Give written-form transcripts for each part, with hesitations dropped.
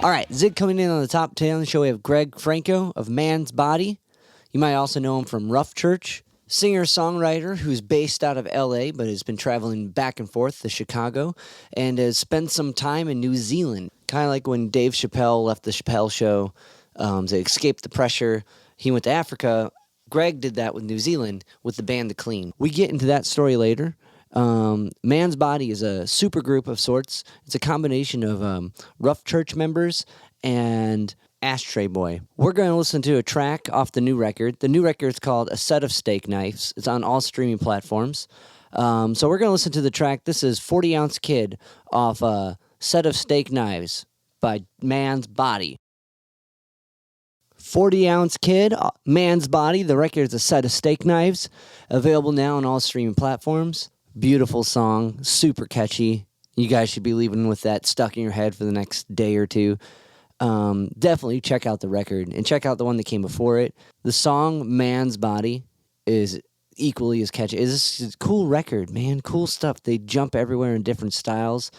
All right, Zig coming in on the top 10 on the show. We have Greg Franco of Man's Body. You might also know him from Rough Church. Singer-songwriter who's based out of L.A. but has been traveling back and forth to Chicago and has spent some time in New Zealand. Kind of like when Dave Chappelle left the Chappelle Show to escape the pressure. He went to Africa. Greg did that with New Zealand with the band The Clean. We get into that story later. Man's Body is a super group of sorts. It's a combination of Rough Church members and Ashtray Boy. We're going to listen to a track off the new record. The new record is called A Set of Steak Knives. It's on all streaming platforms. So we're going to listen to the track. This is 40 Ounce Kid off A Set of Steak Knives by Man's Body. 40 Ounce Kid, Man's Body. The record is A Set of Steak Knives. Available now on all streaming platforms. Beautiful song, super catchy. You guys should be leaving with that stuck in your head for the next day or two. Definitely check out the record and check out the one that came before it. The song Man's Body is equally as catchy. It's a cool record, man. Cool stuff. They jump everywhere in different styles.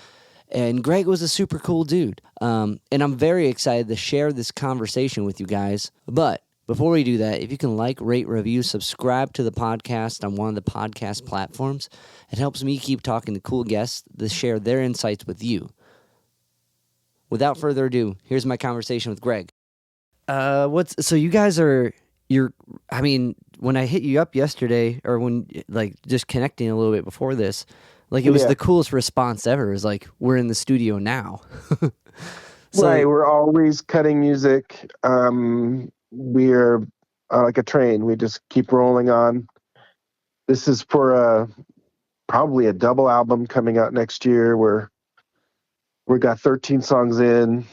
And Greg was a super cool dude. And I'm very excited to share this conversation with you guys. But before we do that, if you can like, rate, review, subscribe to the podcast on one of the podcast platforms, it helps me keep talking to cool guests to share their insights with you. Without further ado, here's my conversation with Greg. So you guys when I hit you up yesterday, or when, like, just connecting a little bit before this, like, it was the coolest response ever. It was like, we're in the studio now. Right, we're always cutting music. We're like a train. We just keep rolling on. This is for probably a double album coming out next year. We got 13 songs in,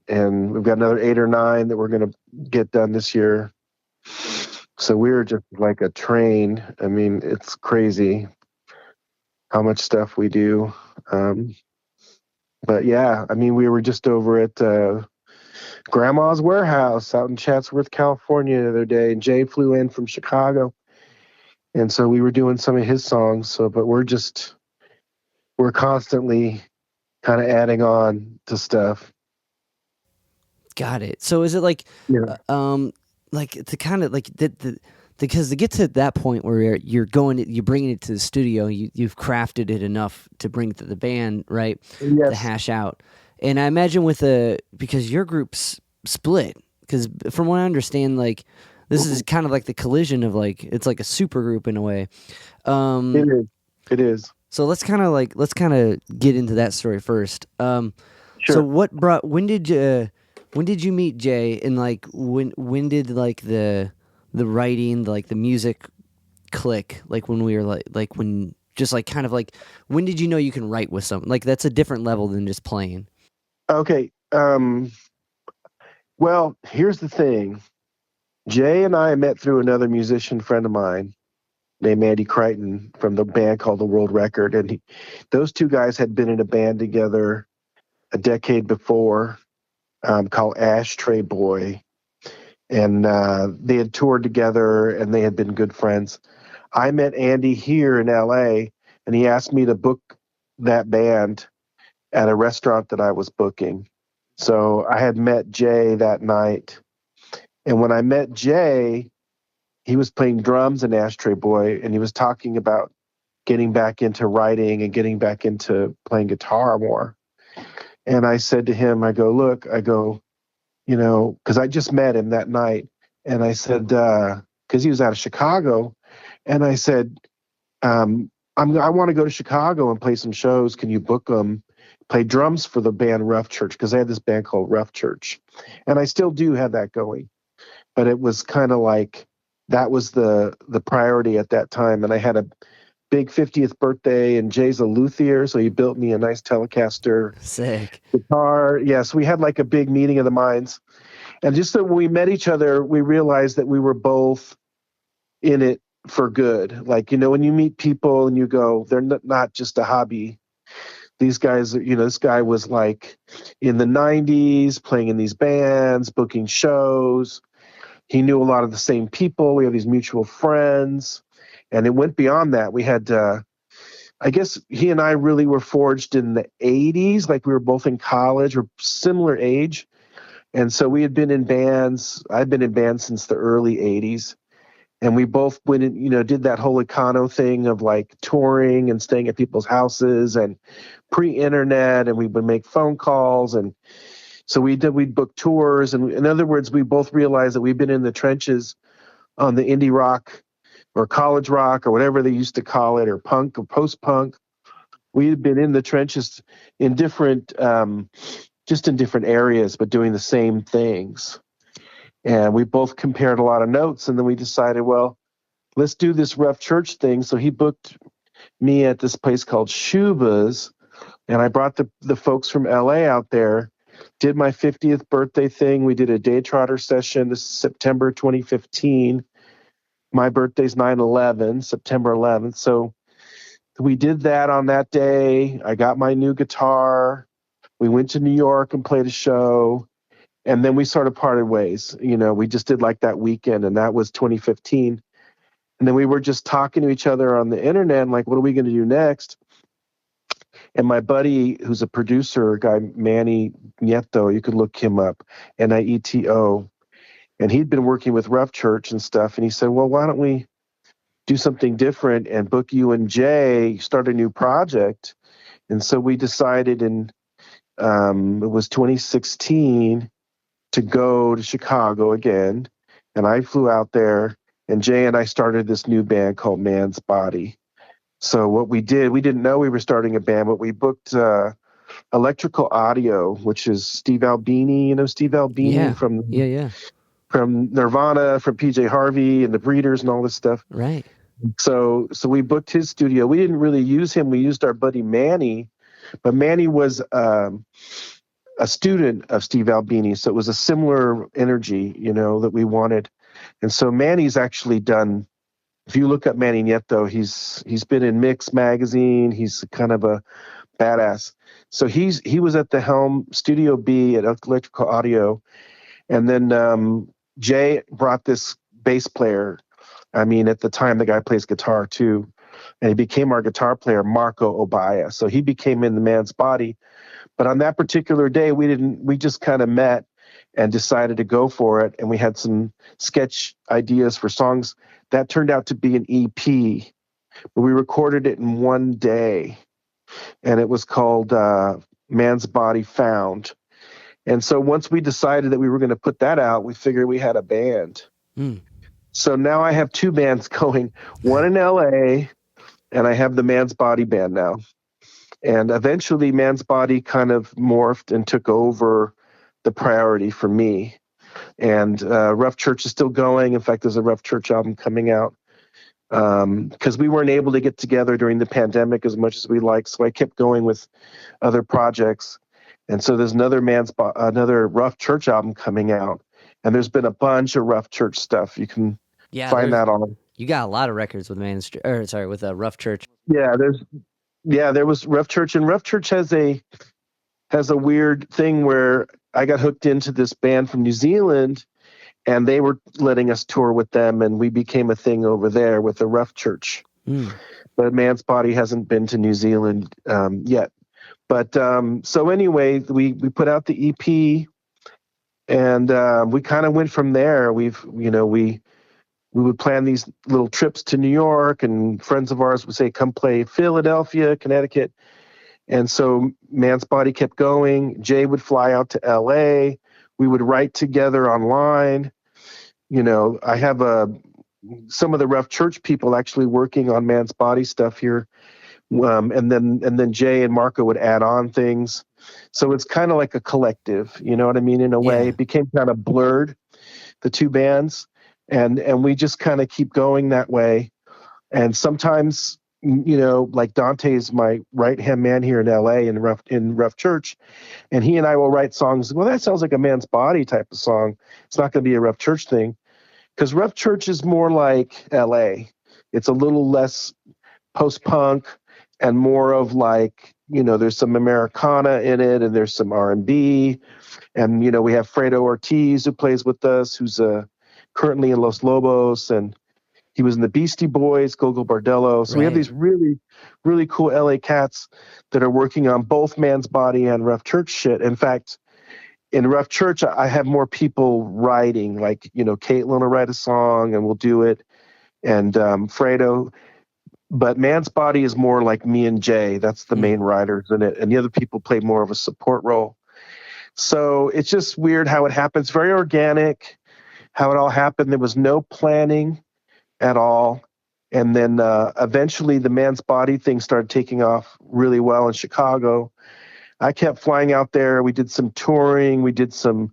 and we've got another 8 or 9 that we're going to get done this year. So we're just like a train. I mean, it's crazy how much stuff we do. But yeah, I mean, we were just over at Grandma's Warehouse out in Chatsworth, California the other day, and Jay flew in from Chicago. And so we were doing some of his songs. But we're constantly kind of adding on to stuff. Got it. So is it like, like to kind of like because to get to that point where you're bringing it to the studio, you've crafted it enough to bring it to the band, right? Yes. To hash out. And I imagine because your group's split, because from what I understand, like, this is kind of like the collision of, like, it's like a super group in a way. It is. So let's kind of get into that story first. Sure. So when did you meet Jay, and like when did like the writing, like the music click? Like when we were like when just like kind of like when did you know you can write with something? Like that's a different level than just playing. Okay. Well, here's the thing. Jay and I met through another musician friend of mine named Andy Crichton from the band called The World Record. And those two guys had been in a band together a decade before called Ashtray Boy. And they had toured together, and they had been good friends. I met Andy here in L.A., and he asked me to book that band at a restaurant that I was booking. So I had met Jay that night. And when I met Jay, he was playing drums in Ashtray Boy, and he was talking about getting back into writing and getting back into playing guitar more. And I said to him, because I just met him that night. And I said, because he was out of Chicago, and I said, I want to go to Chicago and play some shows. Can you book them? Play drums for the band Rough Church, because I had this band called Rough Church. And I still do have that going. But it was kind of like, that was the priority at that time. And I had a big 50th birthday, and Jay's a luthier, so he built me a nice Telecaster Sick guitar. Yes, we had like a big meeting of the minds. And just that when we met each other, we realized that we were both in it for good. Like, when you meet people and you go, they're not just a hobby. These guys, this guy was like in the 90s, playing in these bands, booking shows. He knew a lot of the same people. We have these mutual friends. And it went beyond that. We had, I guess he and I really were forged in the 80s. Like, we were both in college. We're similar age. And so we had been in bands. I'd been in bands since the early 80s. And we both went and, did that whole Econo thing of like touring and staying at people's houses and pre-internet, and we would make phone calls. And so we'd book tours. And in other words, we both realized that we've been in the trenches on the indie rock or college rock or whatever they used to call it, or punk or post-punk. We had been in the trenches in different, just in different areas, but doing the same things. And we both compared a lot of notes, and then we decided, well, let's do this Rough Church thing. So he booked me at this place called Shuba's, and I brought the folks from LA out there, did my 50th birthday thing. We did a day trotter session. This is September 2015. My birthday's 9/11, September 11th. So we did that on that day. I got my new guitar. We went to New York and played a show. And then we sort of parted ways. We just did like that weekend, and that was 2015. And then we were just talking to each other on the internet, and like, what are we going to do next? And my buddy, who's a producer, guy Manny Nieto, you could look him up, Nieto, and he'd been working with Rough Church and stuff. And he said, well, why don't we do something different and book you and Jay, start a new project? And so we decided it was 2016 to go to Chicago again. And I flew out there, and Jay and I started this new band called Man's Body. So what we did, we didn't know we were starting a band, but we booked Electrical Audio, which is Steve Albini. Steve Albini from Nirvana, from PJ Harvey and the Breeders and all this stuff. Right. So we booked his studio. We didn't really use him. We used our buddy Manny, but Manny was a student of Steve Albini, so it was a similar energy, that we wanted. And so Manny's actually done. If you look up Manny Nieto, he's been in Mix magazine. He's kind of a badass. So he was at the helm, Studio B at Electrical Audio, and then Jay brought this bass player. I mean, at the time, the guy plays guitar too, and he became our guitar player, Marco Obaya. So he became in the Man's Body. But on that particular day, we just kind of met and decided to go for it. And we had some sketch ideas for songs. That turned out to be an EP, but we recorded it in one day. And it was called Man's Body Found. And so once we decided that we were going to put that out, we figured we had a band. Mm. So now I have two bands going, one in LA, and I have the Man's Body band now. And eventually Man's Body kind of morphed and took over the priority for me. And Rough Church is still going. In fact, there's a Rough Church album coming out because we weren't able to get together during the pandemic as much as we liked. So I kept going with other projects. And so there's another Rough Church album coming out. And there's been a bunch of Rough Church stuff. You can find that on. You got a lot of records with with Rough Church. Yeah, there was Rough Church, and Rough Church has a weird thing where I got hooked into this band from New Zealand, and they were letting us tour with them, and we became a thing over there with the Rough Church. Mm. But Man's Body hasn't been to New Zealand yet. But so anyway, we put out the EP, and we kind of went from there. We would plan these little trips to New York, and friends of ours would say, come play Philadelphia, Connecticut. And so Man's Body kept going. Jay would fly out to LA. We would write together online. I have some of the Rough Church people actually working on Man's Body stuff here. And then Jay and Marco would add on things. So it's kind of like a collective, you know what I mean? In a way, it became kind of blurred, the two bands. And we just kind of keep going that way. And sometimes, like Dante's my right-hand man here in LA in Rough Church, and he and I will write songs. Well, that sounds like a Man's Body type of song. It's not going to be a Rough Church thing, because Rough Church is more like LA. It's a little less post-punk and more of like, there's some Americana in it, and there's some R&B. And, we have Fredo Ortiz who plays with us, who's currently in Los Lobos, and he was in the Beastie Boys, Gogo Bordello. So we have these really, really cool LA cats that are working on both Man's Body and Rough Church shit. In fact, in Rough Church, I have more people writing. Like, Caitlin will write a song and we'll do it, and Fredo. But Man's Body is more like me and Jay. That's the main writers in it, and the other people play more of a support role. So it's just weird how it happens. Very organic, how it all happened. There was no planning at all. And then eventually the Man's Body thing started taking off really well in Chicago. I kept flying out there. We did some touring. We did some,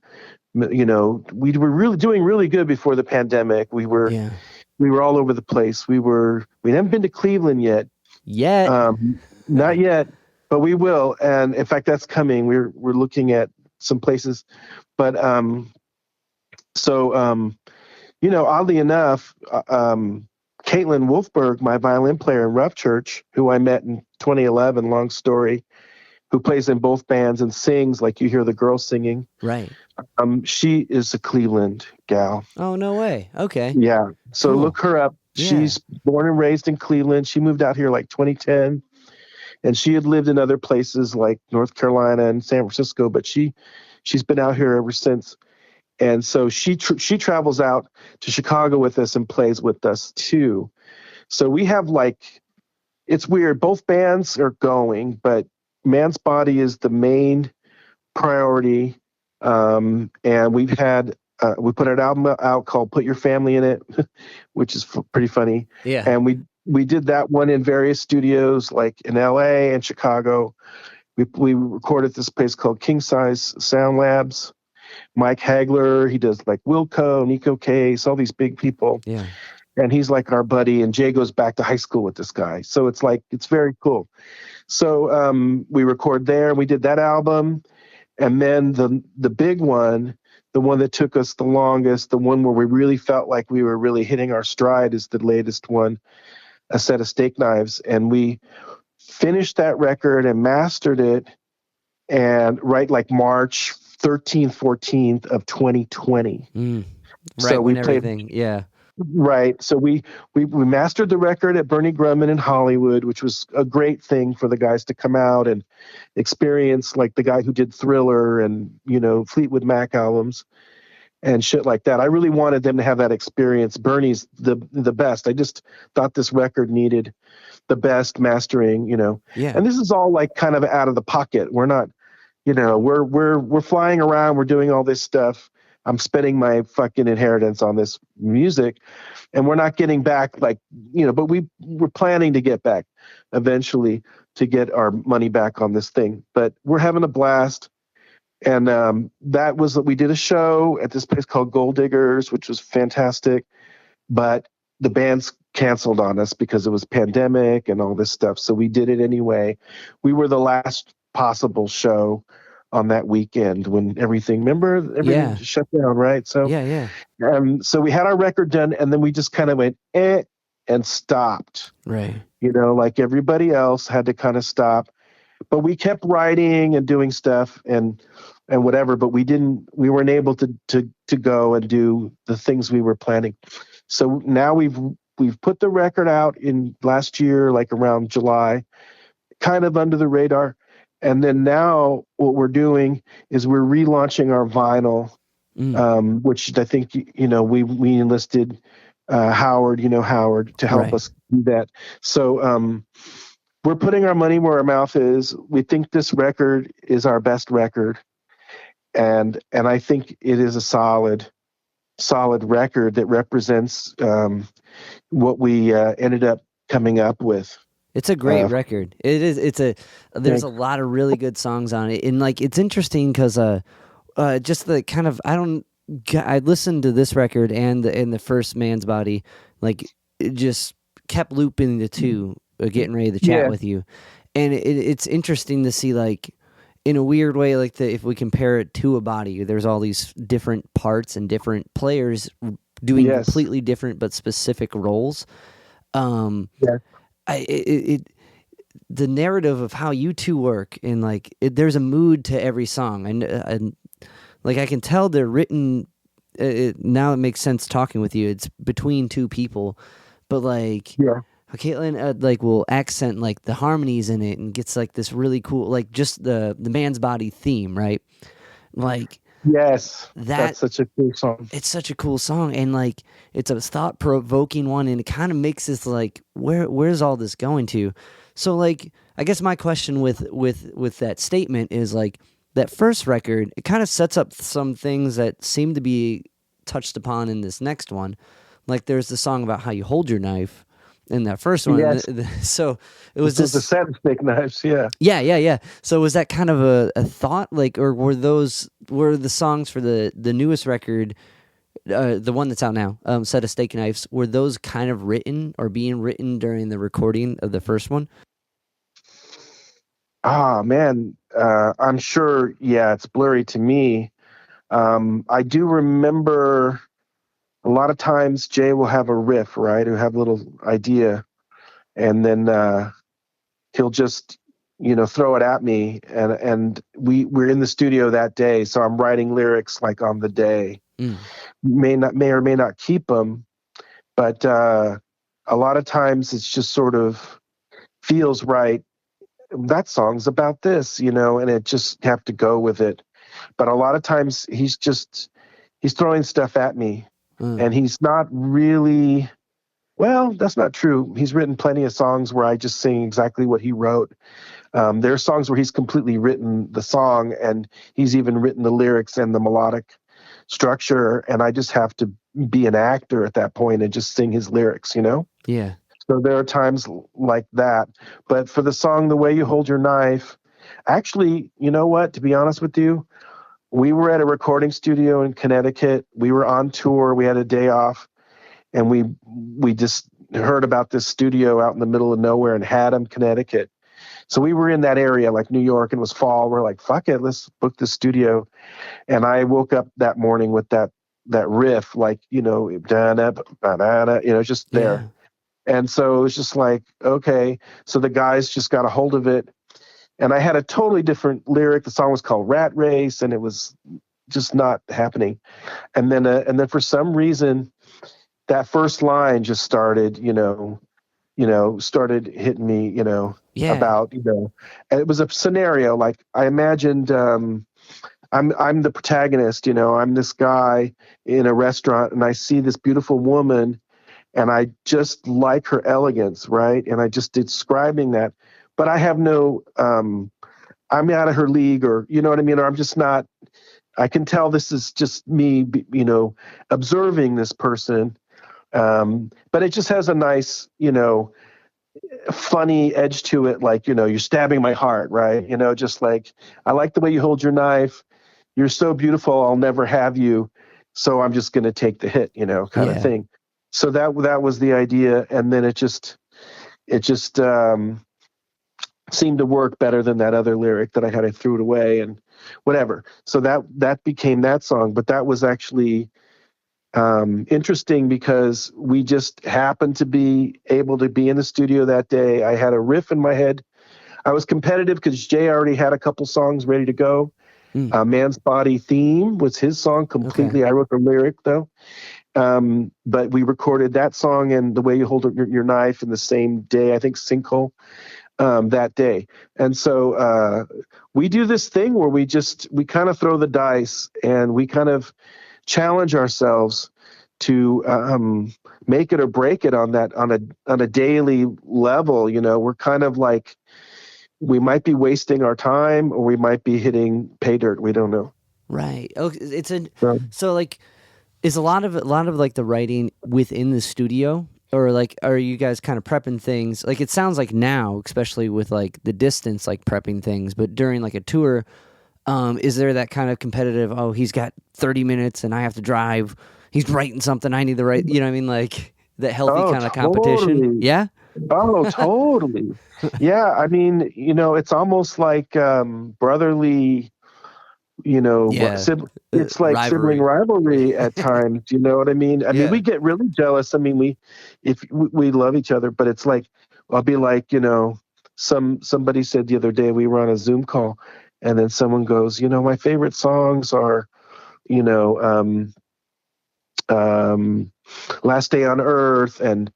we were really doing really good before the pandemic. We were all over the place. We haven't been to Cleveland yet. Not yet, but we will. And in fact, that's coming. We're looking at some places, but oddly enough, Caitlin Wolfberg, my violin player in Rough Church, who I met in 2011, long story, who plays in both bands and sings like you hear the girls singing. Right. She is a Cleveland gal. Oh, no way. Okay. Yeah. So Cool. Look her up. Yeah. She's born and raised in Cleveland. She moved out here like 2010, and she had lived in other places like North Carolina and San Francisco, but she's been out here ever since. And so she travels out to Chicago with us and plays with us too. So we have it's weird. Both bands are going, but Man's Body is the main priority. And we've had, we put an album out called Put Your Family in It, which is pretty funny. Yeah. And we did that one in various studios, like in LA and Chicago. We recorded this place called King Size Sound Labs. Mike Hagler, he does like Wilco, Nico Case, all these big people. Yeah. And he's like our buddy, and Jay goes back to high school with this guy. So it's very cool. So we record there, and we did that album. And then the big one, the one that took us the longest, the one where we really felt like we were really hitting our stride, is the latest one, A Set of Steak Knives. And we finished that record and mastered it, and like March 13th, 14th of 2020. Right, so when we played, everything, yeah. Right. So we mastered the record at Bernie Grumman in Hollywood, which was a great thing for the guys to come out and experience, like the guy who did Thriller and, Fleetwood Mac albums and shit like that. I really wanted them to have that experience. Bernie's the best. I just thought this record needed the best mastering, Yeah. And this is all like kind of out of the pocket. We're not, we're flying around, we're doing all this stuff. I'm spending my fucking inheritance on this music, and we're not getting back but we're planning to get back eventually to get our money back on this thing. But we're having a blast. And we did a show at this place called Gold Diggers, which was fantastic. But the band's canceled on us because it was pandemic and all this stuff. So we did it anyway. We were the last possible show on that weekend when everything shut down, right? So so we had our record done, and then we just kind of went and stopped. Right. Like everybody else had to kind of stop. But we kept writing and doing stuff and whatever, but we weren't able to go and do the things we were planning. So now we've put the record out in last year, like around July, kind of under the radar. And then now what we're doing is we're relaunching our vinyl, which I think, we enlisted Howard, Howard, to help us do that. So we're putting our money where our mouth is. We think this record is our best record. And I think it is a solid record that represents what we ended up coming up with. It's a great record. It is. There's a lot of really good songs on it, and it's interesting because just the kind of I listened to this record and the first Man's Body, it just kept looping the two, getting ready to chat with you, and it's interesting to see in a weird way if we compare it to a body, there's all these different parts and different players doing completely different but specific roles. The narrative of how you two work and there's a mood to every song, and I can tell they're written. Now it makes sense talking with you. It's between two people, but Caitlin will accent the harmonies in it and gets this really cool just the Man's Body theme, right? Yes, That that's such a cool song. it's such a cool song, and like it's a thought provoking one, and it kind of makes this like where's all this going to? So like I guess my question with that statement is like that first record, it kind of sets up some things that seem to be touched upon in this next one. Like there's the song about how you hold your knife in that first one. Yes, So it was this was the this. set of Snake Knives. Yeah. Yeah, yeah, yeah. So was that kind of a thought, like, or were the songs for the newest record, the one that's out now, set of steak knives, were those kind of written or being written during the recording of the first one? Ah, man, I'm sure. Yeah, it's blurry to me. I do remember a lot of times Jay will have a riff, right? He'll have a little idea, and then he'll just, throw it at me, and we're in the studio that day, so I'm writing lyrics like on the day. Mm. May or may not keep them, but a lot of times it's just sort of feels right. That song's about this, and it just have to go with it. But a lot of times he's throwing stuff at me, Uh, and he's not really. Well, that's not true. He's written plenty of songs where I just sing exactly what he wrote. There are songs where he's completely written the song, and he's even written the lyrics and the melodic structure, and I just have to be an actor at that point and just sing his lyrics. yeah. So there are times like that. But for the song "The Way You Hold Your Knife," actually, you know what? To be honest with you, we were at a recording studio in Connecticut. We were on tour. We had a day off, and we just heard about this studio out in the middle of nowhere in Haddam, Connecticut. So we were in that area, like New York, and it was fall. We're like, fuck it, let's book the studio. And I woke up that morning with that riff, like, da da da da, just there. Yeah. And so it was just like, okay. So the guys just got a hold of it. And I had a totally different lyric. The song was called Rat Race, and it was just not happening. And then for some reason, that first line just started, started hitting me, Yeah. about, and it was a scenario. Like I imagined, I'm the protagonist, I'm this guy in a restaurant, and I see this beautiful woman, and I just like her elegance, right? And I just describing that, but I have no, I'm out of her league, or you know what I mean, or I'm just not. I can tell this is just me, observing this person, but it just has a nice, funny edge to it. Like, you're stabbing my heart, right? Just like, I like the way you hold your knife. You're so beautiful. I'll never have you. So I'm just going to take the hit, kind of Yeah. thing. So that was the idea. And then it just seemed to work better than that other lyric that I had. I threw it away and whatever. So that became that song. But that was actually interesting because we just happened to be able to be in the studio that day. I had a riff in my head. I was competitive because Jay already had a couple songs ready to go. Mm. Man's Body Theme was his song Okay. completely. I wrote the lyric though. But we recorded that song and The Way You Hold Your Knife in the same day, I think Sinkhole, that day. And so we do this thing where we kind of throw the dice, and we kind of challenge ourselves to make it or break it on a daily level. We're kind of like, we might be wasting our time, or we might be hitting pay dirt. We don't know. Right. Oh, it's a So, so like is a lot of like the writing within the studio, or like are you guys kind of prepping things? Like it sounds like now, especially with like the distance, like prepping things, but during like a tour, is there that kind of competitive, oh, he's got 30 minutes and I have to drive. He's writing something, I need to write, you know what I mean? Like that healthy oh, kind of competition. totally. Yeah? Oh, totally. Yeah, I mean, it's almost like brotherly, Yeah. it's like sibling Rivalry. rivalry at times. You know what I mean? I mean, we Yeah. get really jealous. I mean, we love each other, but it's like, I'll be like, somebody said the other day, we were on a Zoom call, and then someone goes, my favorite songs are, you know, um, Last Day on Earth and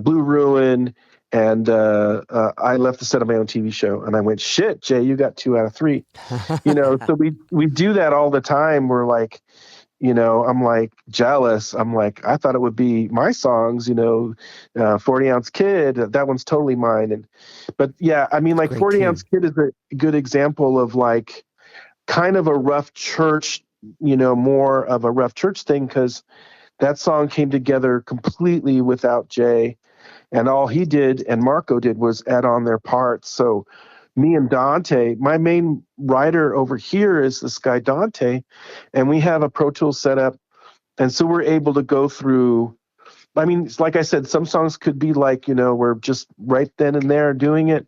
Blue Ruin And I left the set of my own TV show, and I went, "Shit, Jay, you got 2 out of 3." So we do that all the time. We're like, I'm like jealous. I'm like, I thought it would be my songs, 40 Ounce Kid. That one's totally mine. But yeah, I mean, like Great 40 Ounce tune. Kid is a good example of like kind of a rough church, more of a rough church thing because that song came together completely without Jay. And all he did and Marco did was add on their parts. So me and Dante, my main writer over here is this guy Dante, and we have a Pro Tools setup. And so we're able to go through. I mean, it's like I said, some songs could be like, we're just right then and there doing it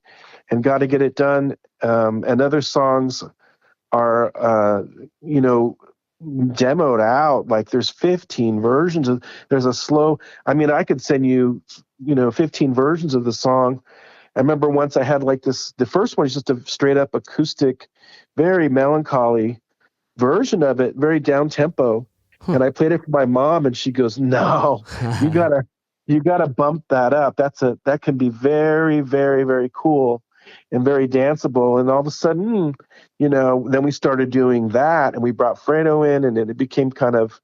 and got to get it done. And other songs are, demoed out. Like there's 15 versions of, there's a slow, I mean, I could send you, 15 versions of the song. I remember once I had like this, the first one is just a straight up acoustic, very melancholy version of it, very down tempo. Huh. And I played it for my mom and she goes, "No, you gotta, you gotta bump that up. That can be very, very, very cool and very danceable." And all of a sudden, then we started doing that and we brought Fredo in and it became kind of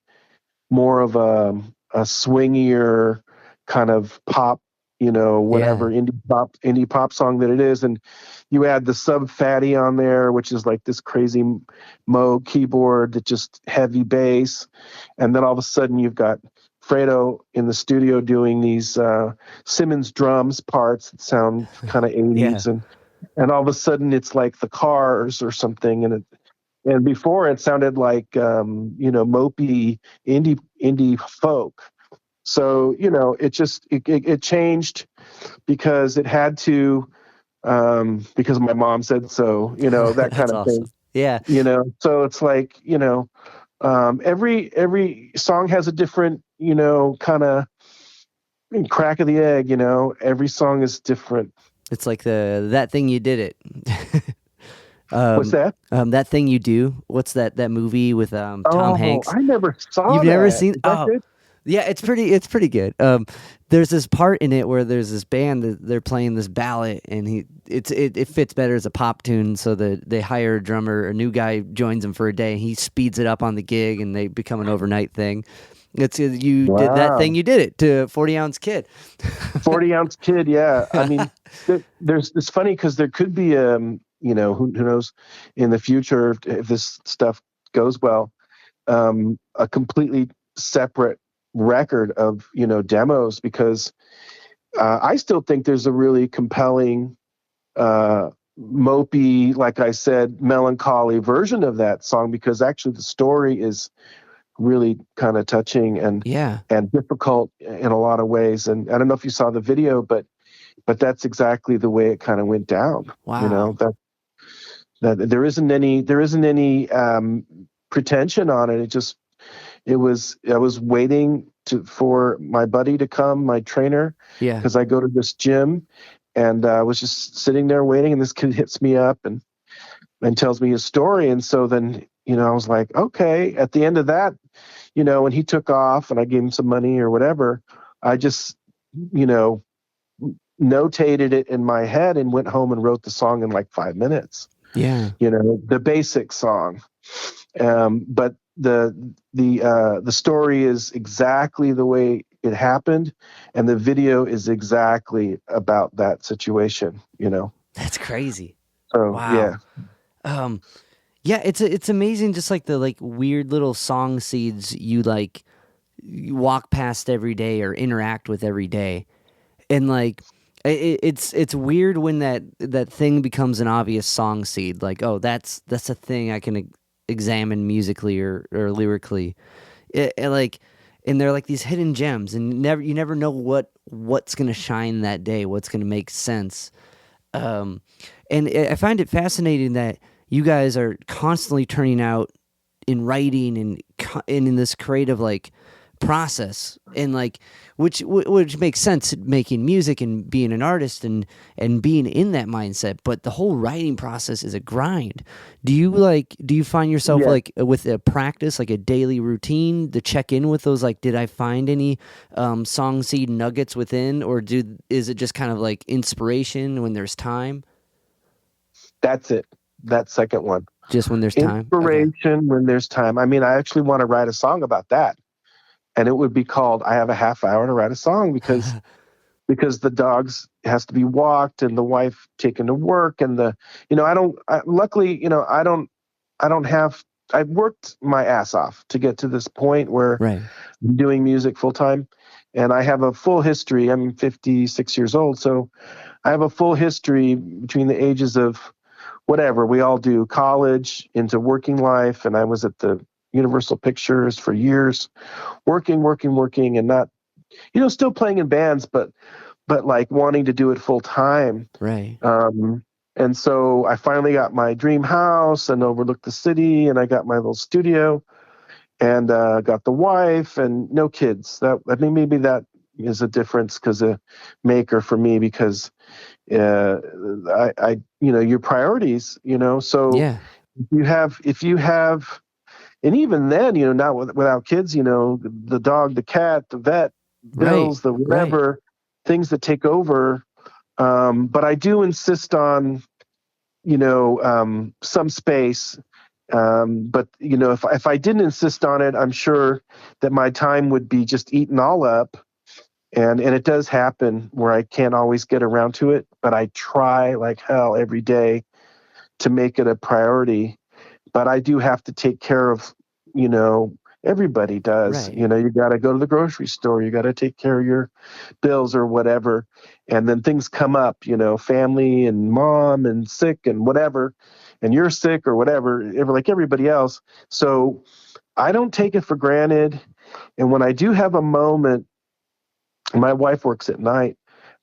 more of a swingier kind of pop, Yeah. whatever indie pop song that it is. And you add the Sub Fatty on there, which is like this crazy Moog keyboard that just heavy bass. And then all of a sudden you've got Fredo in the studio doing these Simmons drums parts that sound kind of Yeah. 80s. And all of a sudden it's like the Cars or something. And before it sounded like mopey indie folk. So it changed because it had to, because my mom said so, that kind That's of thing. awesome. Yeah. So it's like, every song has a different, kind of crack of the egg. Every song is different. It's like that thing you did it. What's that? That thing you do. What's that movie with Tom Oh, Hanks? I never saw You've never that. seen? Is that Oh, good? yeah, it's pretty good. There's this part in it where there's this band that they're playing this ballad, and it fits better as a pop tune. So they hire a drummer, a new guy joins them for a day, and he speeds it up on the gig, and they become an overnight thing. You did that thing. Wow. You did it to 40 Ounce Kid. 40 Ounce Kid. Yeah. I mean, it's funny because there could be, who knows in the future if this stuff goes well, a completely separate record of, demos because I still think there's a really compelling, mopey, like I said, melancholy version of that song because actually the story is really kind of touching Yeah. and difficult in a lot of ways. And I don't know if you saw the video, but that's exactly the way it kind of went down. Wow. That there isn't any pretension on it. I was waiting for my buddy to come, my trainer, Yeah. because I go to this gym, and I was just sitting there waiting, and this kid hits me up and tells me his story, and so then I was like, okay. At the end of that, when he took off and I gave him some money or whatever, I just you know notated it in my head and went home and wrote the song in like 5 minutes. Yeah. The basic song. But the story is exactly the way it happened, and the video is exactly about that situation. That's crazy. So Wow. yeah, Um, yeah, it's amazing just like the like weird little song seeds you walk past every day or interact with every day. And like it's weird when that thing becomes an obvious song seed like, oh, that's a thing I can examine musically or lyrically. Like and they're like these hidden gems and you never know what's going to shine that day, what's going to make sense. Um, and I find it fascinating that you guys are constantly turning out in writing and in this creative like process, and like which makes sense, making music and being an artist and being in that mindset, but the whole writing process is a grind. Do you find yourself Yeah, like with a practice, like a daily routine to check in with those, like did I find any song seed nuggets within, or is it just kind of like inspiration when there's time? that's it. That second one. Just when there's time, okay. Inspiration when there's time. I mean, I actually want to write a song about that. And it would be called I Have a Half Hour to Write a Song, because the dogs has to be walked and the wife taken to work, and luckily, I don't have, I've worked my ass off to get to this point where Right. I'm doing music full time, and I have a full history. I'm 56 years old, so I have a full history between the ages of whatever we all do, college into working life, and I was at the Universal Pictures for years, working, and not, still playing in bands, but like wanting to do it full time. Right. And so I finally got my dream house and overlooked the city, and I got my little studio, and got the wife and no kids. That, I think maybe that is a difference, because a maker for me, because your priorities, so Yeah. if you have, and even then, not without kids, the dog, the cat, the vet Right. bills, the Right. whatever, things that take over. But I do insist on, some space. But if I didn't insist on it, I'm sure that my time would be just eaten all up. And it does happen where I can't always get around to it, but I try like hell every day to make it a priority. But I do have to take care of, you know, everybody does. Right. You got to go to the grocery store, you got to take care of your bills or whatever. And then things come up, family and mom and sick and whatever, and you're sick or whatever, like everybody else. So I don't take it for granted. And when I do have a moment, my wife works at night.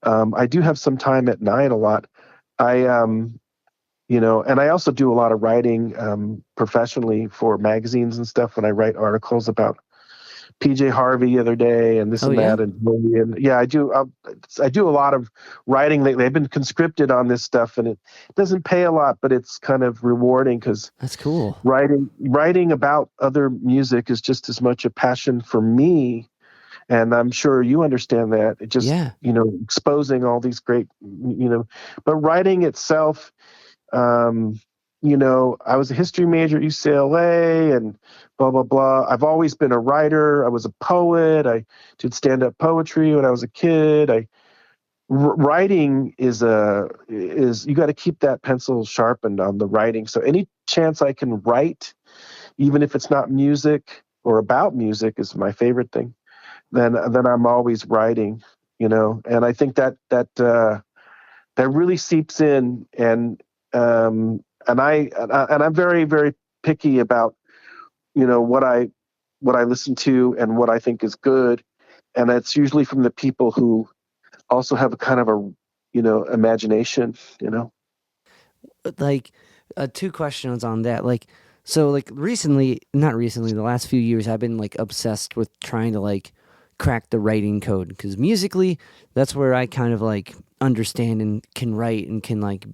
I do have some time at night a lot. I, and I also do a lot of writing professionally for magazines and stuff. When I write articles about PJ Harvey the other day and this Oh and yeah, that, and yeah, I do. I do a lot of writing lately. I've been conscripted on this stuff, and it doesn't pay a lot, but it's kind of rewarding, because that's cool. writing about other music is just as much a passion for me, and I'm sure you understand that. It just, Yeah. exposing all these great, but writing itself, um, I was a history major at UCLA and blah, blah, blah. I've always been a writer. I was a poet. I did stand-up poetry when I was a kid. Writing is you got to keep that pencil sharpened on the writing. So any chance I can write, even if it's not music or about music, is my favorite thing. Then I'm always writing, and I think that really seeps in, and I'm very, very picky about, what I listen to and what I think is good, and it's usually from the people who also have a kind of a, imagination, Like two questions on that. Like so like recently, not recently, the last few years I've been like obsessed with trying to like crack the writing code, because musically that's where I kind of like understand and can write and can like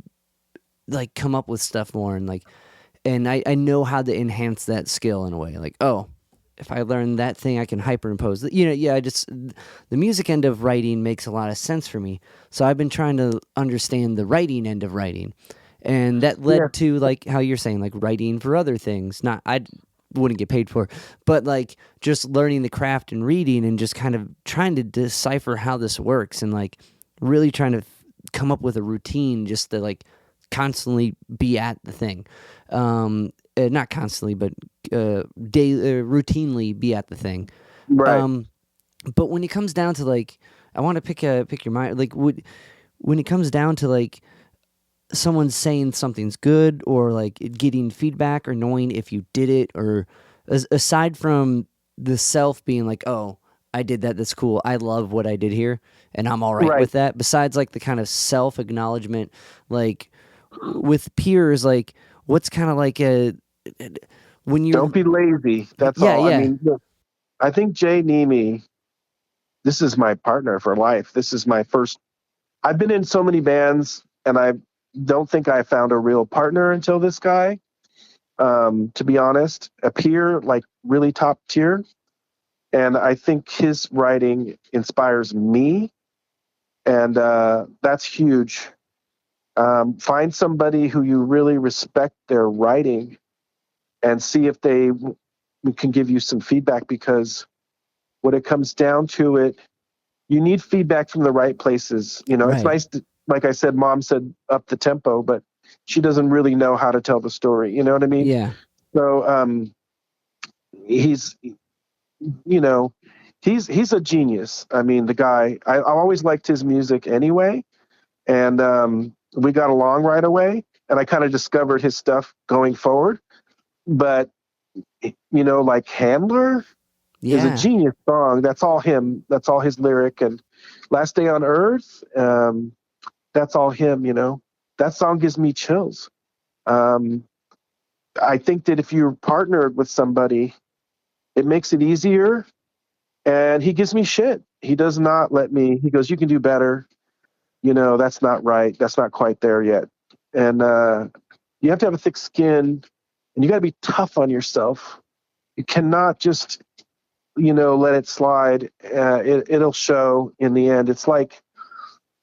come up with stuff more, and like and I know how to enhance that skill in a way. Like, oh, if I learn that thing, I can hyperimpose. Yeah, I just the music end of writing makes a lot of sense for me. So I've been trying to understand the writing end of writing, and that yeah, led to like how you're saying, like writing for other things. Not I wouldn't get paid for, but like just learning the craft and reading and just kind of trying to decipher how this works, and like really trying to come up with a routine just to like constantly be at the thing. Not constantly, but routinely be at the thing. right, Um, but when it comes down to like, I want to pick your mind. Like, when it comes down to like someone saying something's good, or like getting feedback, or knowing if you did it, or aside from the self being like, oh, I did that, that's cool, I love what I did here, and I'm all right right. with that. Besides like the kind of self acknowledgement, like with peers, like what's kind of like a when Don't you're be lazy. That's yeah, all. I yeah, mean, look, I think Jay Nemi, this is my partner for life. This is my first. I've been in so many bands, and I don't think I found a real partner until this guy. To be honest, a peer, like really top tier. And I think his writing inspires me, and that's huge. Find somebody who you really respect their writing and see if they can give you some feedback, because when it comes down to it, you need feedback from the right places. You know, it's Right. nice to, like I said, mom said up the tempo, but she doesn't really know how to tell the story. You know what I mean? Yeah. So he's, you know, he's a genius. I mean, the guy, I always liked his music anyway. And we got along right away. And I kind of discovered his stuff going forward. But, like Handler is a Yeah. genius song. That's all him. That's all his lyric. And Last Day on Earth, that's all him, That song gives me chills. Um, I think that if you're partnered with somebody, it makes it easier. And he gives me shit. He does not let me, he goes, you can do better. That's not right. That's not quite there yet. And you have to have a thick skin, and you got to be tough on yourself. You cannot just, let it slide. It'll show in the end. It's like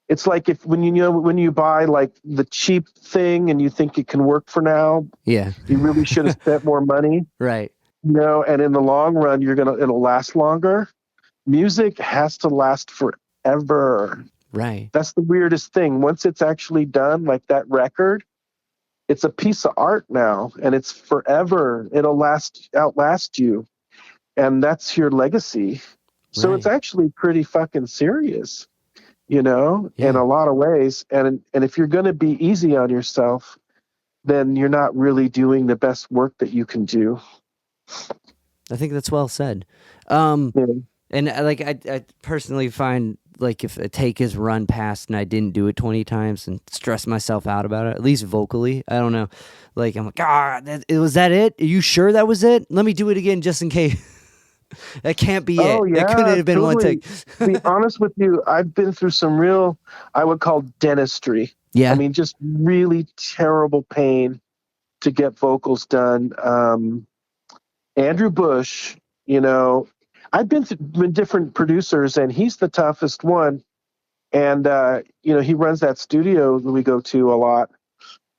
if when you buy like the cheap thing and you think it can work for now, Yeah. you really should have spent more money. Right. And in the long run, it'll last longer. Music has to last forever. Right. That's the weirdest thing. Once it's actually done, like that record, it's a piece of art now, and it's forever. It'll outlast you, and that's your legacy. So it's Right. actually pretty fucking serious, in Yeah. a lot of ways. And if you're going to be easy on yourself, then you're not really doing the best work that you can do. I think that's well said. Yeah. And I personally find like if a take is run past and I didn't do it 20 times and stress myself out about it, at least vocally, I don't know. Like I'm like, was that it? Are you sure that was it? Let me do it again just in case. That can't be Oh it. It couldn't yeah, have been one totally. take. To be honest with you, I've been through some real, I would call dentistry. I Yeah. mean, just really terrible pain to get vocals done. Andrew Bush, I've been with different producers, and he's the toughest one. And he runs that studio that we go to a lot,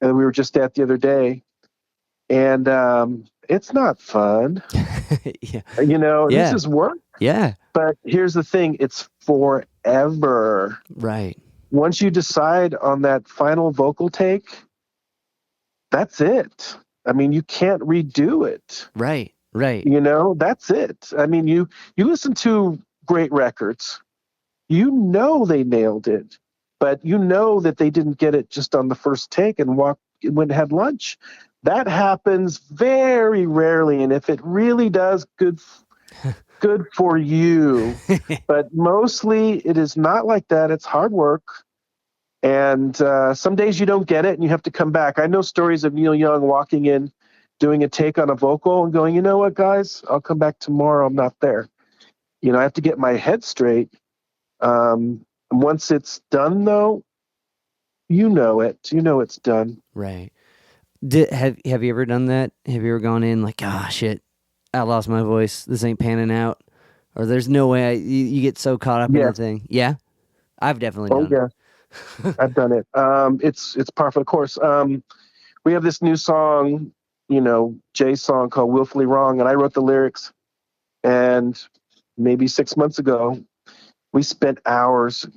and we were just at the other day. And it's not fun. Yeah. This Yeah. is work. Yeah. But here's the thing: it's forever. Right. Once you decide on that final vocal take, that's it. I mean, you can't redo it. Right. Right. That's it. I mean, you listen to great records, they nailed it, but that they didn't get it just on the first take and went and had lunch. That happens very rarely, and if it really does, good for you. But mostly, it is not like that. It's hard work. And some days you don't get it and you have to come back. I know stories of Neil Young walking in, doing a take on a vocal and going, you know what, guys, I'll come back tomorrow. I'm not there. I have to get my head straight. Once it's done, though, you know it. You know it's done. Right. Have you ever done that? Have you ever gone in like, shit, I lost my voice. This ain't panning out. Or there's no way you get so caught up in Yeah. the thing. Yeah? I've definitely Oh, done it. yeah. I've done it. It's par for the course. We have this new song, Jay's song called Willfully Wrong, and I wrote the lyrics. And maybe 6 months ago, we spent hours,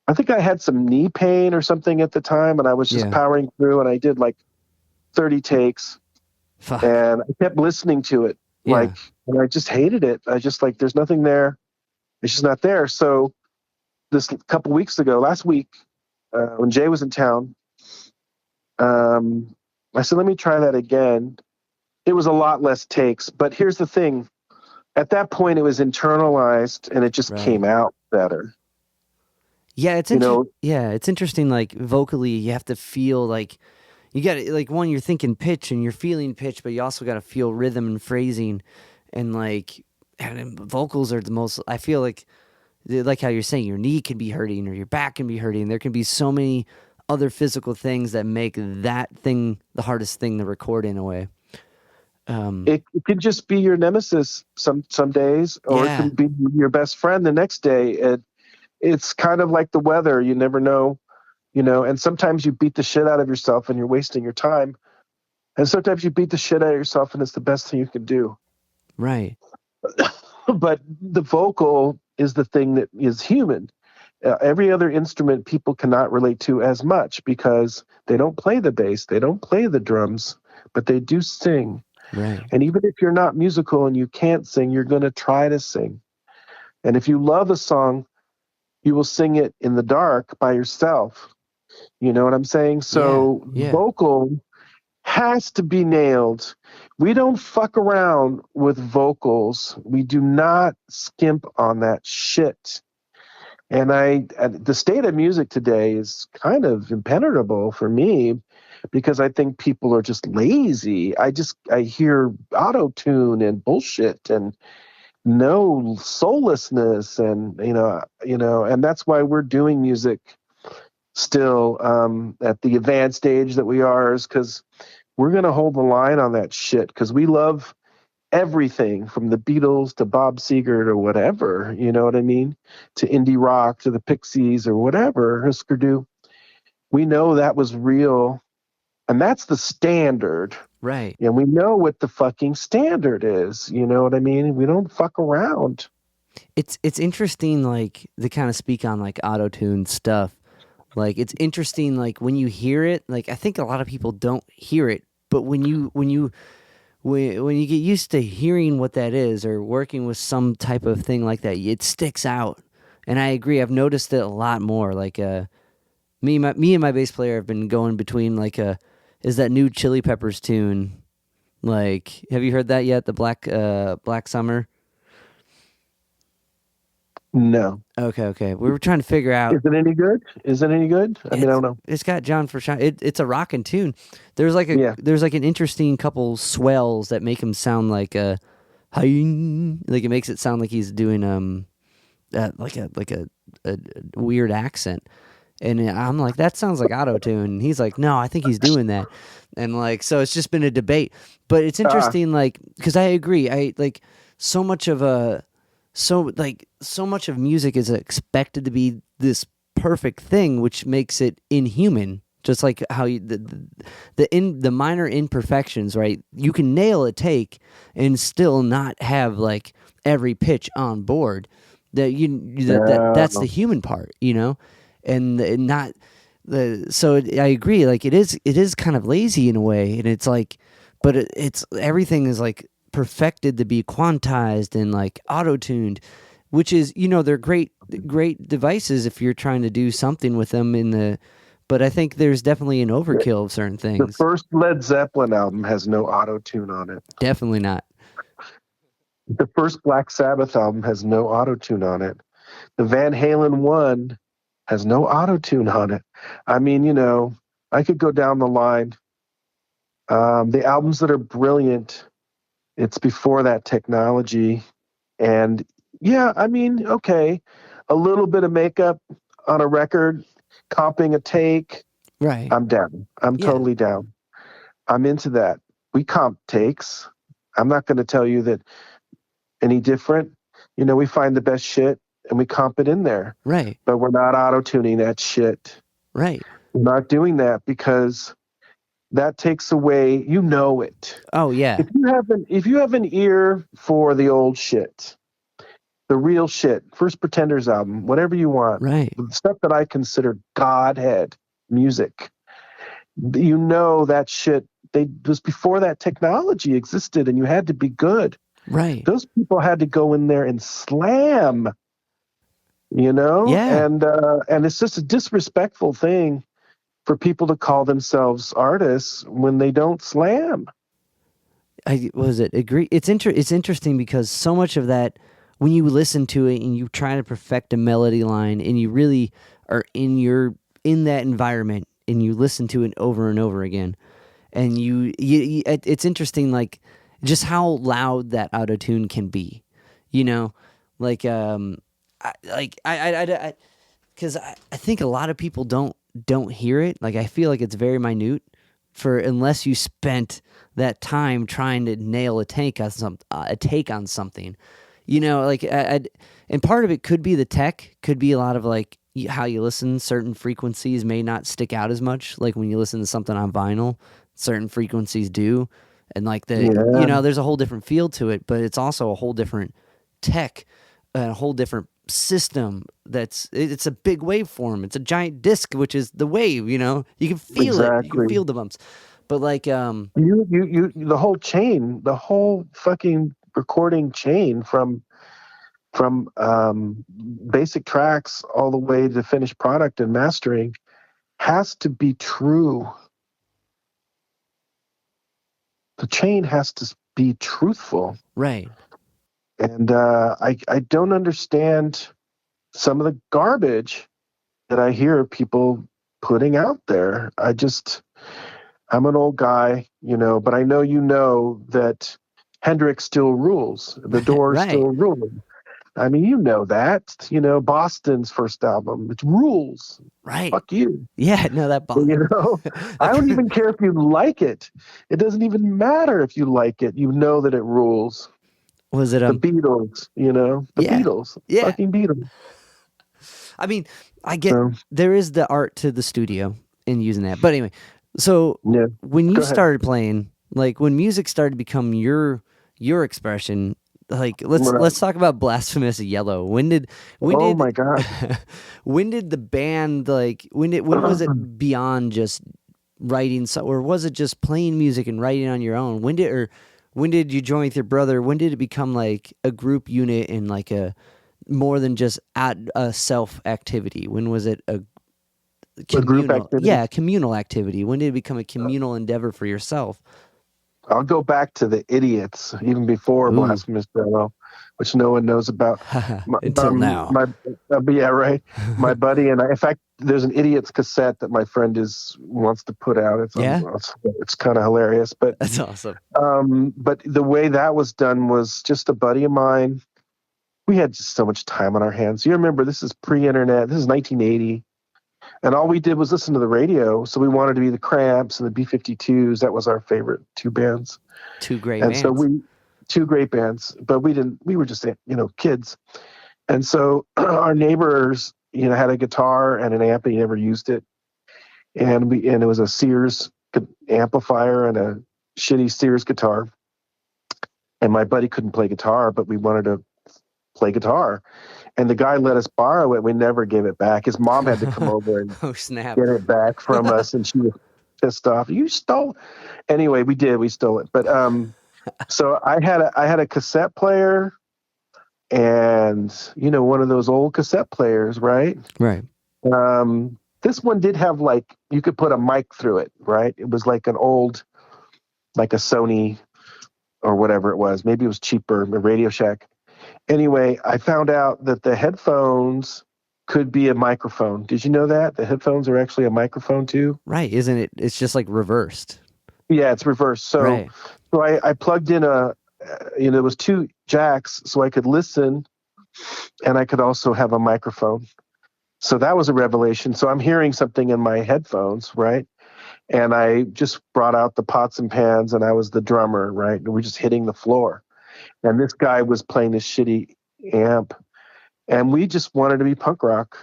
I think I had some knee pain or something at the time, and I was just powering through, and I did like 30 takes. Fuck. And I kept listening to it, and I just hated it. I just like, there's nothing there. It's just not there. So this couple weeks ago, last week, when Jay was in town, I said, let me try that again. It was a lot less takes, but here's the thing. At that point, it was internalized, and it just came out better. Yeah, it's it's interesting. Like vocally, you have to feel like you got like one. You're thinking pitch and you're feeling pitch, but you also got to feel rhythm and phrasing. and vocals are the most. I feel like how you're saying your knee can be hurting or your back can be hurting. There can be so many other physical things that make that thing the hardest thing to record in a way. It could just be your nemesis some days, or it Yeah, can be your best friend the next day. It's kind of like the weather. You never know, and sometimes you beat the shit out of yourself and you're wasting your time. And sometimes you beat the shit out of yourself and it's the best thing you can do. right, But the vocal is the thing that is human. Every other instrument people cannot relate to as much because they don't play the bass, they don't play the drums, but they do sing. right, And even if you're not musical and you can't sing, you're going to try to sing. And if you love a song, you will sing it in the dark by yourself. You know what I'm saying? yeah, So yeah, vocal has to be nailed. We don't fuck around with vocals. We do not skimp on that shit. And the state of music today is kind of impenetrable for me because I think people are just lazy. I hear auto tune and bullshit and no soullessness, and and that's why we're doing music still at the advanced age that we are, is because we're going to hold the line on that shit because we love everything from the Beatles to Bob Seger or whatever, you know what I mean? To indie rock, to the Pixies or whatever, Husker Du. We know that was real, and that's the standard. right. And we know what the fucking standard is, you know what I mean? We don't fuck around. It's interesting, like to kind of speak on like auto tune stuff. Like it's interesting, like when you hear it. Like I think a lot of people don't hear it, but when you get used to hearing what that is or working with some type of thing like that, it sticks out. And I agree. I've noticed it a lot more. Like me and my bass player have been going between is that new Chili Peppers tune? Like, have you heard that yet? The Black Summer. No. Okay. We were trying to figure out. Is it any good? Is it any good? I mean, I don't know. It's got John Frusciante. It's a rockin' tune. Yeah. There's like an interesting couple swells that make him sound like like it makes it sound like he's doing a weird accent. And I'm like, that sounds like auto tune. And he's like, no, I think he's doing that. And like, so it's just been a debate. But it's interesting, like, because I agree. I like so much of so much of music is expected to be this perfect thing, which makes it inhuman. Just like how the minor imperfections, right? You can nail a take and still not have like every pitch on board. That's the human part, and not the. So I agree. Like it is kind of lazy in a way, and it's like, but it's everything is like perfected to be quantized and like auto-tuned, which is they're great devices if you're trying to do something with them but I think there's definitely an overkill of certain The things. first Led Zeppelin album has no auto tune on it. Definitely not. The first Black Sabbath album has no auto tune on it. The Van Halen one has no auto tune on it. I mean, I could go down the line. The albums that are brilliant, it's before that technology. And yeah, I mean, okay, a little bit of makeup on a record, comping a take, Right. I'm down. I'm Yeah. totally down. I'm into that. We comp takes. I'm not going to tell you that any different. We find the best shit and we comp it in there. Right. But we're not auto tuning that shit. Right. We're not doing that because that takes away, it. Oh yeah. If you have an ear for the old shit, the real shit, First Pretenders album, whatever you want, Right. the stuff that I consider Godhead music, that shit was before that technology existed, and you had to be good. Right. Those people had to go in there and slam, Yeah. and it's just a disrespectful thing for people to call themselves artists when they don't slam. I was it agree. It's interesting because so much of that, when you listen to it and you try to perfect a melody line and you really are in that environment and you listen to it over and over again, and it's interesting, like just how loud that auto tune can be, you know, like because I think a lot of people don't hear it. Like I feel like it's very minute for unless you spent that time trying to nail a take on something, you know. Like and part of it could be the tech, could be a lot of like how you listen. Certain frequencies may not stick out as much. Like when you listen to something on vinyl, certain frequencies do, and like Yeah, there's a whole different feel to it. But it's also a whole different tech, a whole different system. It's a big waveform. It's a giant disc, which is the wave. You can feel it. You can exactly. feel the bumps. But like The whole chain, the whole fucking recording chain from basic tracks all the way to finished product and mastering has to be true. The chain has to be truthful. right. And I don't understand some of the garbage that I hear people putting out there. I'm an old guy, but I know that Hendrix still rules. The Doors Right. still rule. I mean, that. Boston's first album, it rules. Right. Fuck you. Yeah, no, that bomb. You know, I don't even care if you like it. It doesn't even matter if you like it. You know that it rules. Was it The Beatles, the yeah. Beatles, Yeah. fucking Beatles. I mean, I get So, there is the art to the studio in using that. But anyway, so yeah, when you go ahead. started playing, like when music started to become your expression, like Right. let's talk about Blasphemous Yellow. When Oh did my God. when did the band like when was it beyond just writing or was it just playing music and writing on your own? When did you join with your brother? When did it become like a group unit and like a more than just at a self activity? When was it a A group communal? activity. Yeah, communal activity. When did it become a communal endeavor for yourself? I'll go back to the Idiots, even before Ooh, Blasphemous Bellow, which no one knows about. My, until now. my but yeah, right. My buddy and I. In fact, there's an Idiots cassette that my friend wants to put out. Yeah, It's kind of hilarious, that's awesome. but the way that was done was just a buddy of mine. We had just so much time on our hands. You remember, this is pre-internet. This is 1980. And all we did was listen to the radio. So we wanted to be the Cramps and the B-52s. That was our favorite two bands. Two great And so bands. two great bands, but we were just, kids. And so our neighbors, had a guitar and an amp, and he never used it. And it was a Sears amplifier and a shitty Sears guitar. And my buddy couldn't play guitar, but we wanted to play guitar. And the guy let us borrow it. We never gave it back. His mom had to come over and Oh snap! get it back from us, and she was pissed off. You stole. Anyway, we did. We stole it. But so I had a cassette player, and one of those old cassette players, right? Right. This one did have you could put a mic through it, right? It was like an old, like a Sony or whatever it was. Maybe it was cheaper, a Radio Shack. Anyway, I found out that the headphones could be a microphone. Did you know that? The headphones are actually a microphone too? Right. Isn't it? It's just like reversed. Yeah, it's reversed. So, Right. so I plugged in there was two jacks so I could listen and I could also have a microphone. So that was a revelation. So I'm hearing something in my headphones, right? And I just brought out the pots and pans and I was the drummer, right? And we're just hitting the floor. And this guy was playing this shitty amp. And we just wanted to be punk rock.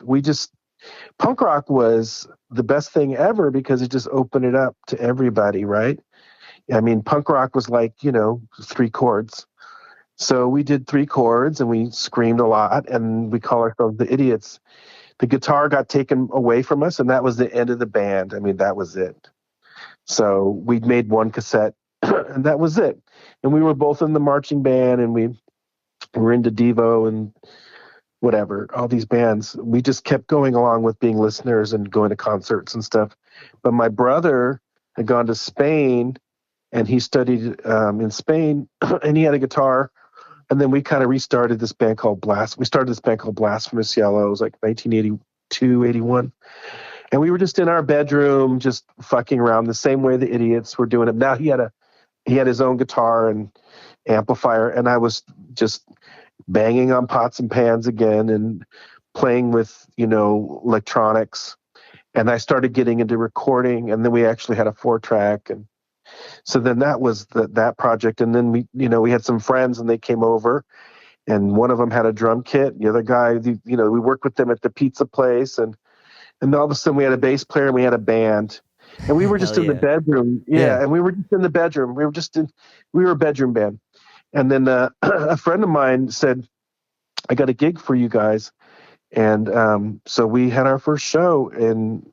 Punk rock was the best thing ever because it just opened it up to everybody, right? I mean, punk rock was like, 3 chords. So we did 3 chords and we screamed a lot and we call ourselves the Idiots. The guitar got taken away from us and that was the end of the band. I mean, that was it. So we made one cassette and that was it. And we were both in the marching band and we were into Devo and whatever, all these bands. We just kept going along with being listeners and going to concerts and stuff. But my brother had gone to Spain and he studied in Spain and he had a guitar. And then we kind of restarted this band called We started this band called Blasphemous Yellow. It was like 1982, 81. And we were just in our bedroom, just fucking around the same way the Idiots were doing it. Now he had a he had his own guitar and amplifier, and I was just banging on pots and pans again and playing with, electronics. And I started getting into recording, and then we actually had a 4-track. And so then that was that project. And then we had some friends, and they came over, and one of them had a drum kit. The other guy, we worked with them at the pizza place, and all of a sudden we had a bass player and we had a band. And we were just Hell in the yeah. bedroom. Yeah. And we were just in the bedroom. We were a bedroom band. And then a friend of mine said, I got a gig for you guys. And so we had our first show, and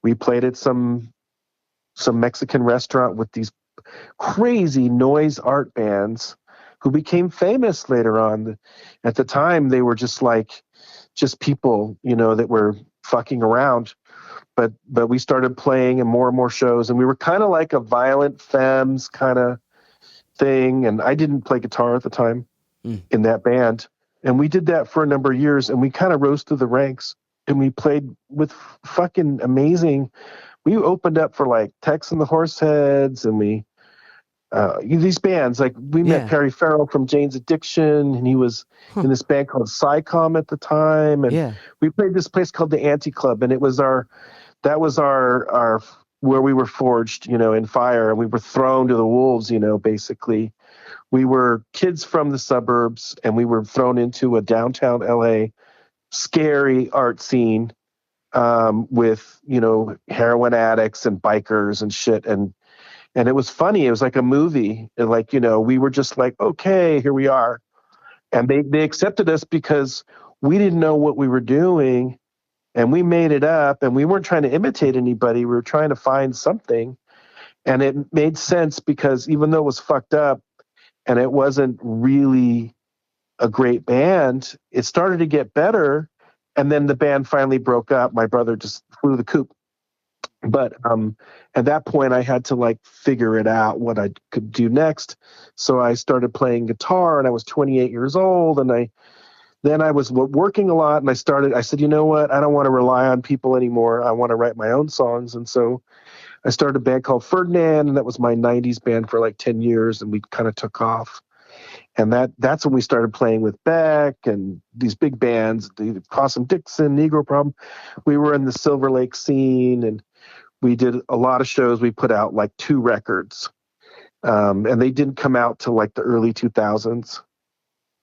we played at some Mexican restaurant with these crazy noise art bands who became famous later on. At the time, they were just people, that were fucking around. But we started playing in more and more shows, and we were kind of like a Violent Femmes kind of thing. And I didn't play guitar at the time in that band. And we did that for a number of years, and we kind of rose through the ranks, and we played with fucking amazing. We opened up for like Tex and the Horseheads, and these bands, like we met Perry Farrell from Jane's Addiction, and he was in this band called Psycom at the time. And we played this place called the Anti Club, and that was our where we were forged, in fire, and we were thrown to the wolves, basically. We were kids from the suburbs, and we were thrown into a downtown LA scary art scene with, heroin addicts and bikers and shit. And it was funny. It was like a movie. And we were just like, okay, here we are. And they accepted us because we didn't know what we were doing, and we made it up, and we weren't trying to imitate anybody. We were trying to find something. And it made sense because even though it was fucked up and it wasn't really a great band, it started to get better. And then the band finally broke up. My brother just flew the coop. But at that point, I had to figure it out what I could do next. So I started playing guitar, and I was 28 years old. And I was working a lot, and I said, you know what? I don't want to rely on people anymore. I want to write my own songs. And so I started a band called Ferdinand, and that was my 90s band for 10 years, and we kind of took off. And that's when we started playing with Beck and these big bands, the Possum Dixon, Negro Problem. We were in the Silver Lake scene, and we did a lot of shows. We put out 2 records, and they didn't come out till the early 2000s.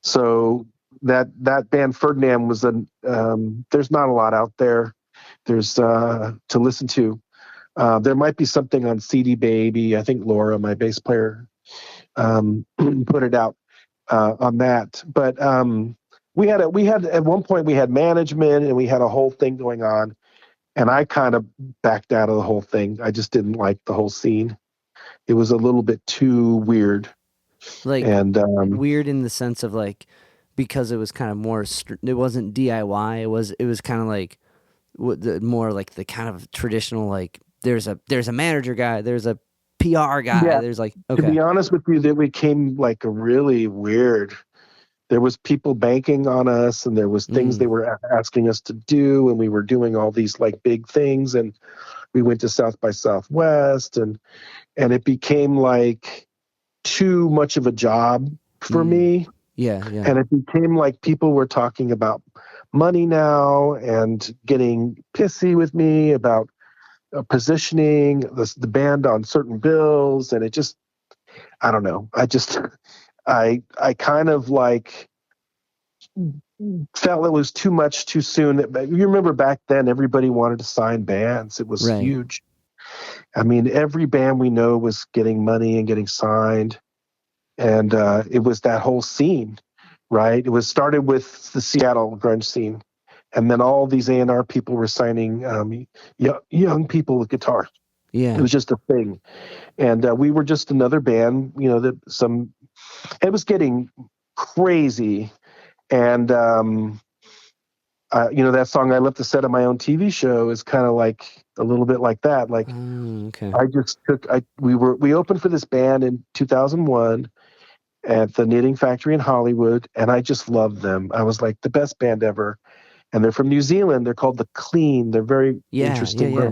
So that band Ferdinand was there's not a lot out there. There's to listen to. There might be something on CD Baby. I think Laura, my bass player, put it out on that. But we had at one point we had management, and we had a whole thing going on. And I kind of backed out of the whole thing. I just didn't like the whole scene. It was a little bit too weird. Weird in the sense of because it was kind of more. It wasn't DIY. It was kind of more the kind of traditional there's a manager guy, there's a PR guy. Yeah. There's okay. To be honest with you, that became a really weird. There was people banking on us, and there was things they were asking us to do, and we were doing all these big things, and we went to South by Southwest, and it became too much of a job for me. Yeah. And it became people were talking about money now and getting pissy with me about positioning the band on certain bills, and it just, I don't know. I kind of felt it was too much too soon. You remember back then, everybody wanted to sign bands. It was huge. I mean, every band we know was getting money and getting signed, and it was that whole scene, right? It was started with the Seattle grunge scene, and then all these A&R people were signing young people with guitars. Yeah, it was just a thing, and we were just another band. It was getting crazy. And, that song, I Left the Set of My Own TV Show, is kind of a little bit like that. okay. I just we opened for this band in 2001 at the Knitting Factory in Hollywood, and I just loved them. I was the best band ever. And they're from New Zealand. They're called The Clean. They're very interesting. Yeah.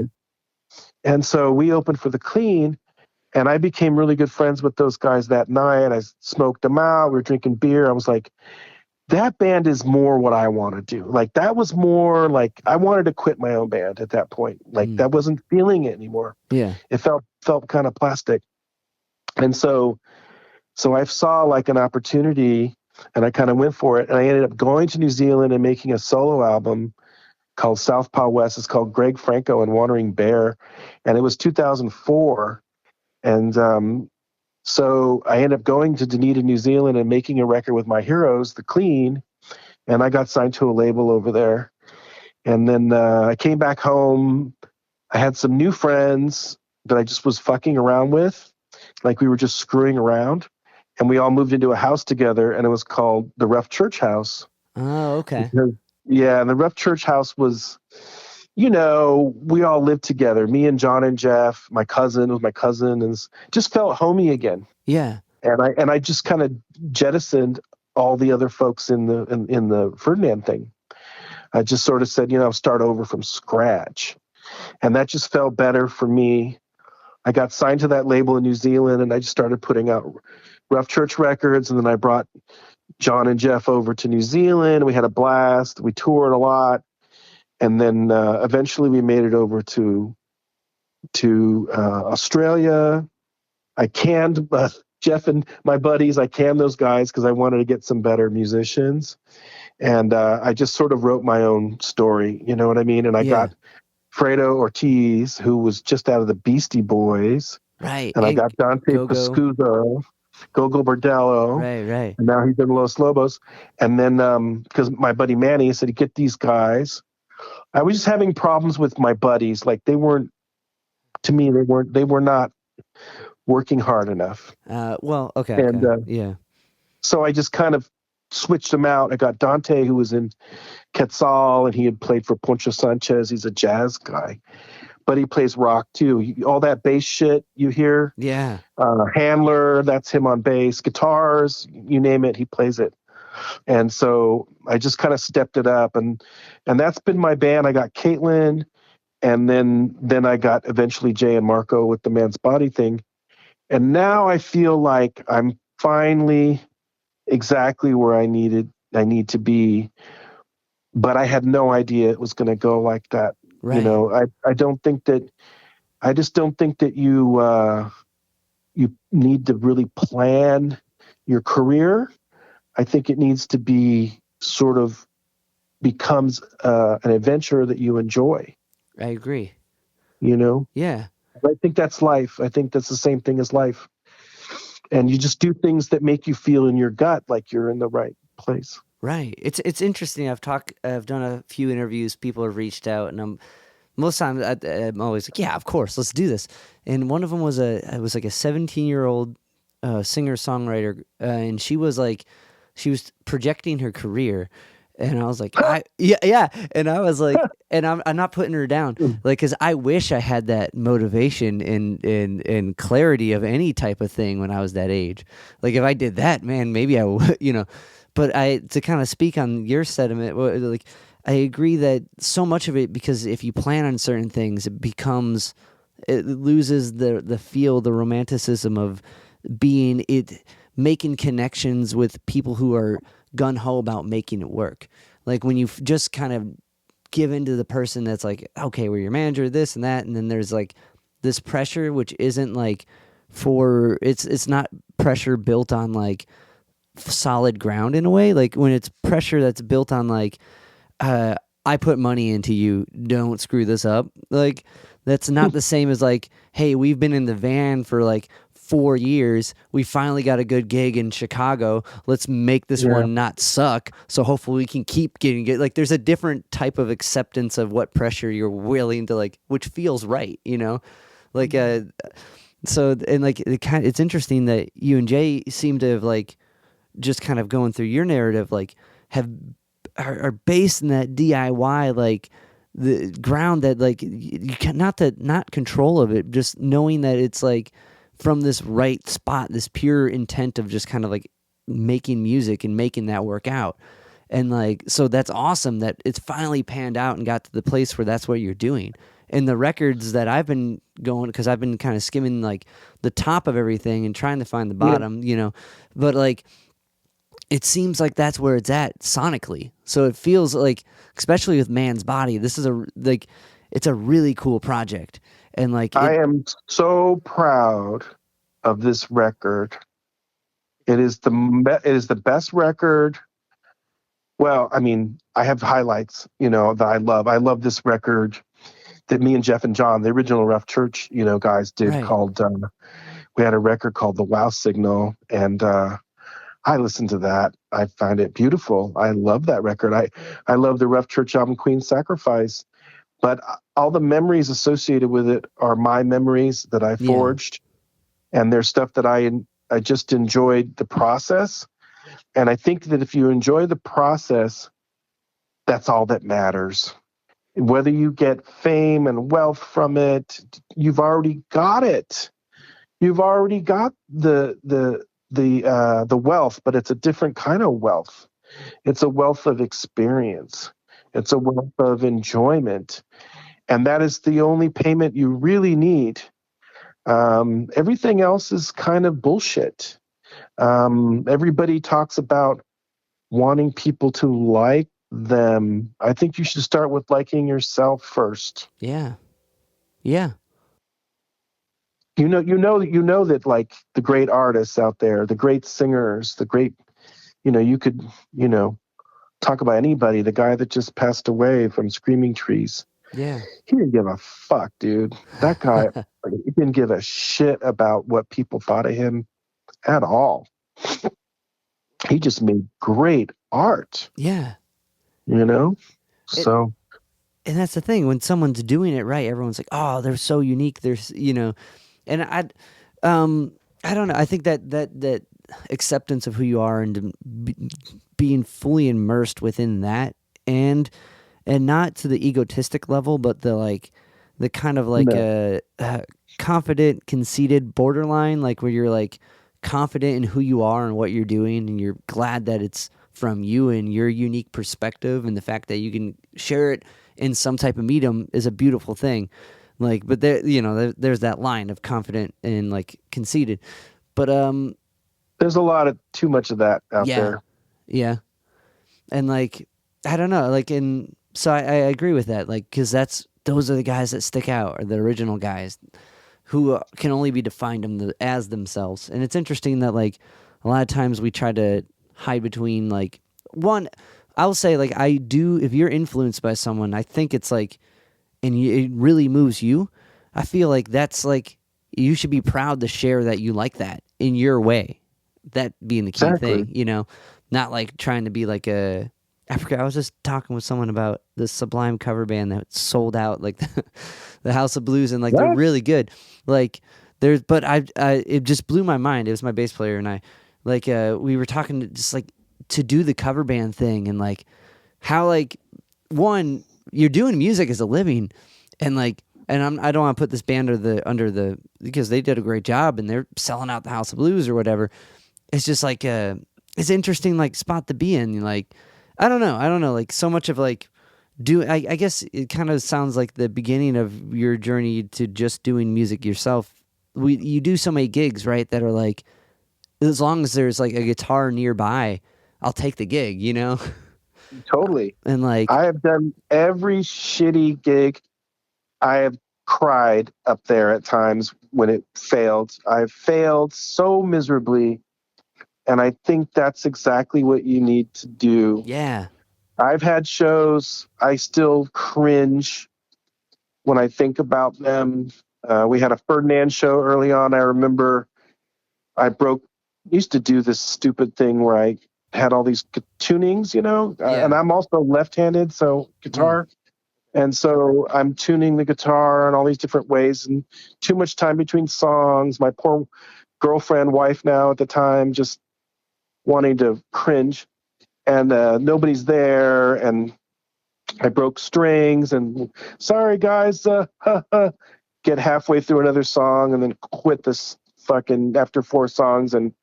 And so we opened for The Clean, And I became really good friends with those guys that night. I smoked them out. We were drinking beer. I was like, that band is more what I want to do. Like that was more like I wanted to quit my own band at that point. Like Mm. that wasn't feeling it anymore. Yeah. It felt kind of plastic. And so I saw like an opportunity and I kind of went for it. And I ended up going to New Zealand and making a solo album called Southpaw West. It's called Greg Franco and Wandering Bear. And it was 2004. And so I ended up going to Dunedin, New Zealand and making a record with my heroes, The Clean. And I got signed to a label over there. And then I came back home. I had some new friends that I just was fucking around with. Like we were just screwing around. And we all moved into a house together, and it was called the Rough Church House. Oh, okay. Because, yeah, and the Rough Church House was, we all lived together. Me and John and Jeff, my cousin was my cousin, and just felt homey again. Yeah. And I just kind of jettisoned all the other folks in the Ferdinand thing. I just sort of said, start over from scratch, and that just felt better for me. I got signed to that label in New Zealand, and I just started putting out Rough Church records, and then I brought John and Jeff over to New Zealand. We had a blast. We toured a lot, and then eventually we made it over to Australia. I canned Jeff and my buddies. I canned those guys because I wanted to get some better musicians, and I just sort of wrote my own story. You know what I mean? And I got Fredo Ortiz, who was just out of the Beastie Boys. Right. And I got Dante Go-Go. Pascuso, Gogo Bordello. Right. And now he's in Los Lobos. And then, because my buddy Manny said, get these guys. I was just having problems with my buddies. Like they were not working hard enough. Well, okay. And yeah. So I just kind of switched them out. I got Dante, who was in Quetzal, and he had played for Poncho Sanchez. He's a jazz guy, but he plays rock too. All that bass shit you hear. Yeah. Handler, that's him on bass. Guitars, you name it, he plays it. And so I just kind of stepped it up, and that's been my band. I got Caitlin, and then I got eventually Jay and Marco with the Man's Body thing. And now I feel like I'm finally exactly where I need to be, but I had no idea it was going to go like that. Right. I just don't think that you need to really plan your career. I think it needs to be sort of becomes an adventure that you enjoy. I agree. Yeah. I think that's life. I think that's the same thing as life. And you just do things that make you feel in your gut like you're in the right place. Right. It's interesting. I've done a few interviews. People have reached out, and most times I'm always like, yeah, of course, let's do this. And one of them was a 17-year-old singer songwriter, and she was projecting her career. And I was like, yeah. And I was like, and I'm not putting her down, like, because I wish I had that motivation and clarity of any type of thing when I was that age. Like, if I did that, man, maybe I would, But to kind of speak on your sentiment, like, I agree that so much of it, because if you plan on certain things, it loses the feel, the romanticism of making connections with people who are gung-ho about making it work. Like when you just kind of give into the person that's like, okay, we're your manager, this and that, and then there's like this pressure which isn't like it's not pressure built on like solid ground in a way. Like when it's pressure that's built on like I put money into you, don't screw this up. Like that's not the same as like, hey, we've been in the van for like 4 years. We finally got a good gig in Chicago. Let's make this one not suck. So hopefully we can keep getting it. Like there's a different type of acceptance of what pressure you're willing to like, which feels right, Like so, and like it's interesting that you and Jay seem to have like just kind of going through your narrative, like are based in that DIY, like the ground that like you can not control of it, just knowing that it's like from this right spot, this pure intent of just kind of like making music and making that work out. And like, so that's awesome that it's finally panned out and got to the place where that's what you're doing. And the records that I've been going, because I've been kind of skimming like the top of everything and trying to find the Yeah. bottom, but like it seems like that's where it's at sonically. So it feels like, especially with Man's Body, this is it's a really cool project. And like I am so proud of this record. It is the best record. Well, I mean, I have highlights, that I love. I love this record that me and Jeff and John, the original Rough Church, guys did right. called. We had a record called The Wow Signal, and I listened to that. I find it beautiful. I love that record. I love the Rough Church album Queen's Sacrifice, but all the memories associated with it are my memories that I Yeah. forged, and there's stuff that I just enjoyed the process. And I think that if you enjoy the process, that's all that matters. Whether you get fame and wealth from it, you've already got it. You've already got the wealth, but it's a different kind of wealth. It's a wealth of experience. It's a wealth of enjoyment, and that is the only payment you really need. Everything else is kind of bullshit. Everybody talks about wanting people to like them. I think you should start with liking yourself first. Yeah. Yeah. You know that like the great artists out there, the great singers, the great, you could, talk about anybody. The guy that just passed away from Screaming Trees, Yeah. he didn't give a fuck, dude. That guy he didn't give a shit about what people thought of him at all. He just made great art, Yeah. It, So and that's the thing, when someone's doing it right, everyone's like, "Oh, they're so unique." And I don't know. I think that acceptance of who you are and being fully immersed within that, and not to the egotistic level, but the kind of like no, a confident, conceited borderline, like where you're like confident in who you are and what you're doing, and you're glad that it's from you and your unique perspective, and the fact that you can share it in some type of medium is a beautiful thing. Like, but there's that line of confident and like conceited, but there's a lot of too much of that out yeah, there. yeah, and like I don't know, like, and so I agree with that, like, because those are the guys that stick out, or the original guys who can only be defined as themselves. And it's interesting that like a lot of times we try to hide between like one. I'll say like I do, if you're influenced by someone, I think it's like, and it really moves you. I feel like that's like you should be proud to share that you like that in your way. That being the key Exactly. thing, not like trying to be like a. I forgot. I was just talking with someone about this Sublime cover band that sold out like the House of Blues, and like they're What? really good. Like but I it just blew my mind. It was my bass player and I, like we were talking just like to do the cover band thing, and like how like one, you're doing music as a living, and like, and I don't want to put this band under the because they did a great job and they're selling out the House of Blues or whatever. It's just like it's interesting like spot to be in. Like I don't know, like so much of like I guess it kind of sounds like the beginning of your journey to just doing music yourself. You do so many gigs, right, that are like, as long as there's like a guitar nearby, I'll take the gig. Totally. And like, I have done every shitty gig. I have cried up there at times when it failed. I've failed so miserably, and I think that's exactly what you need to do. yeah, I've had shows I still cringe when I think about them. We had a Ferdinand show early on. I remember I used to do this stupid thing where I had all these tunings, and yeah, I'm also left-handed, so mm, guitar. And so I'm tuning the guitar in all these different ways, and too much time between songs. My poor girlfriend, wife now at the time, just wanting to cringe, and nobody's there. And I broke strings, and sorry guys, get halfway through another song and then quit this fucking after 4 songs and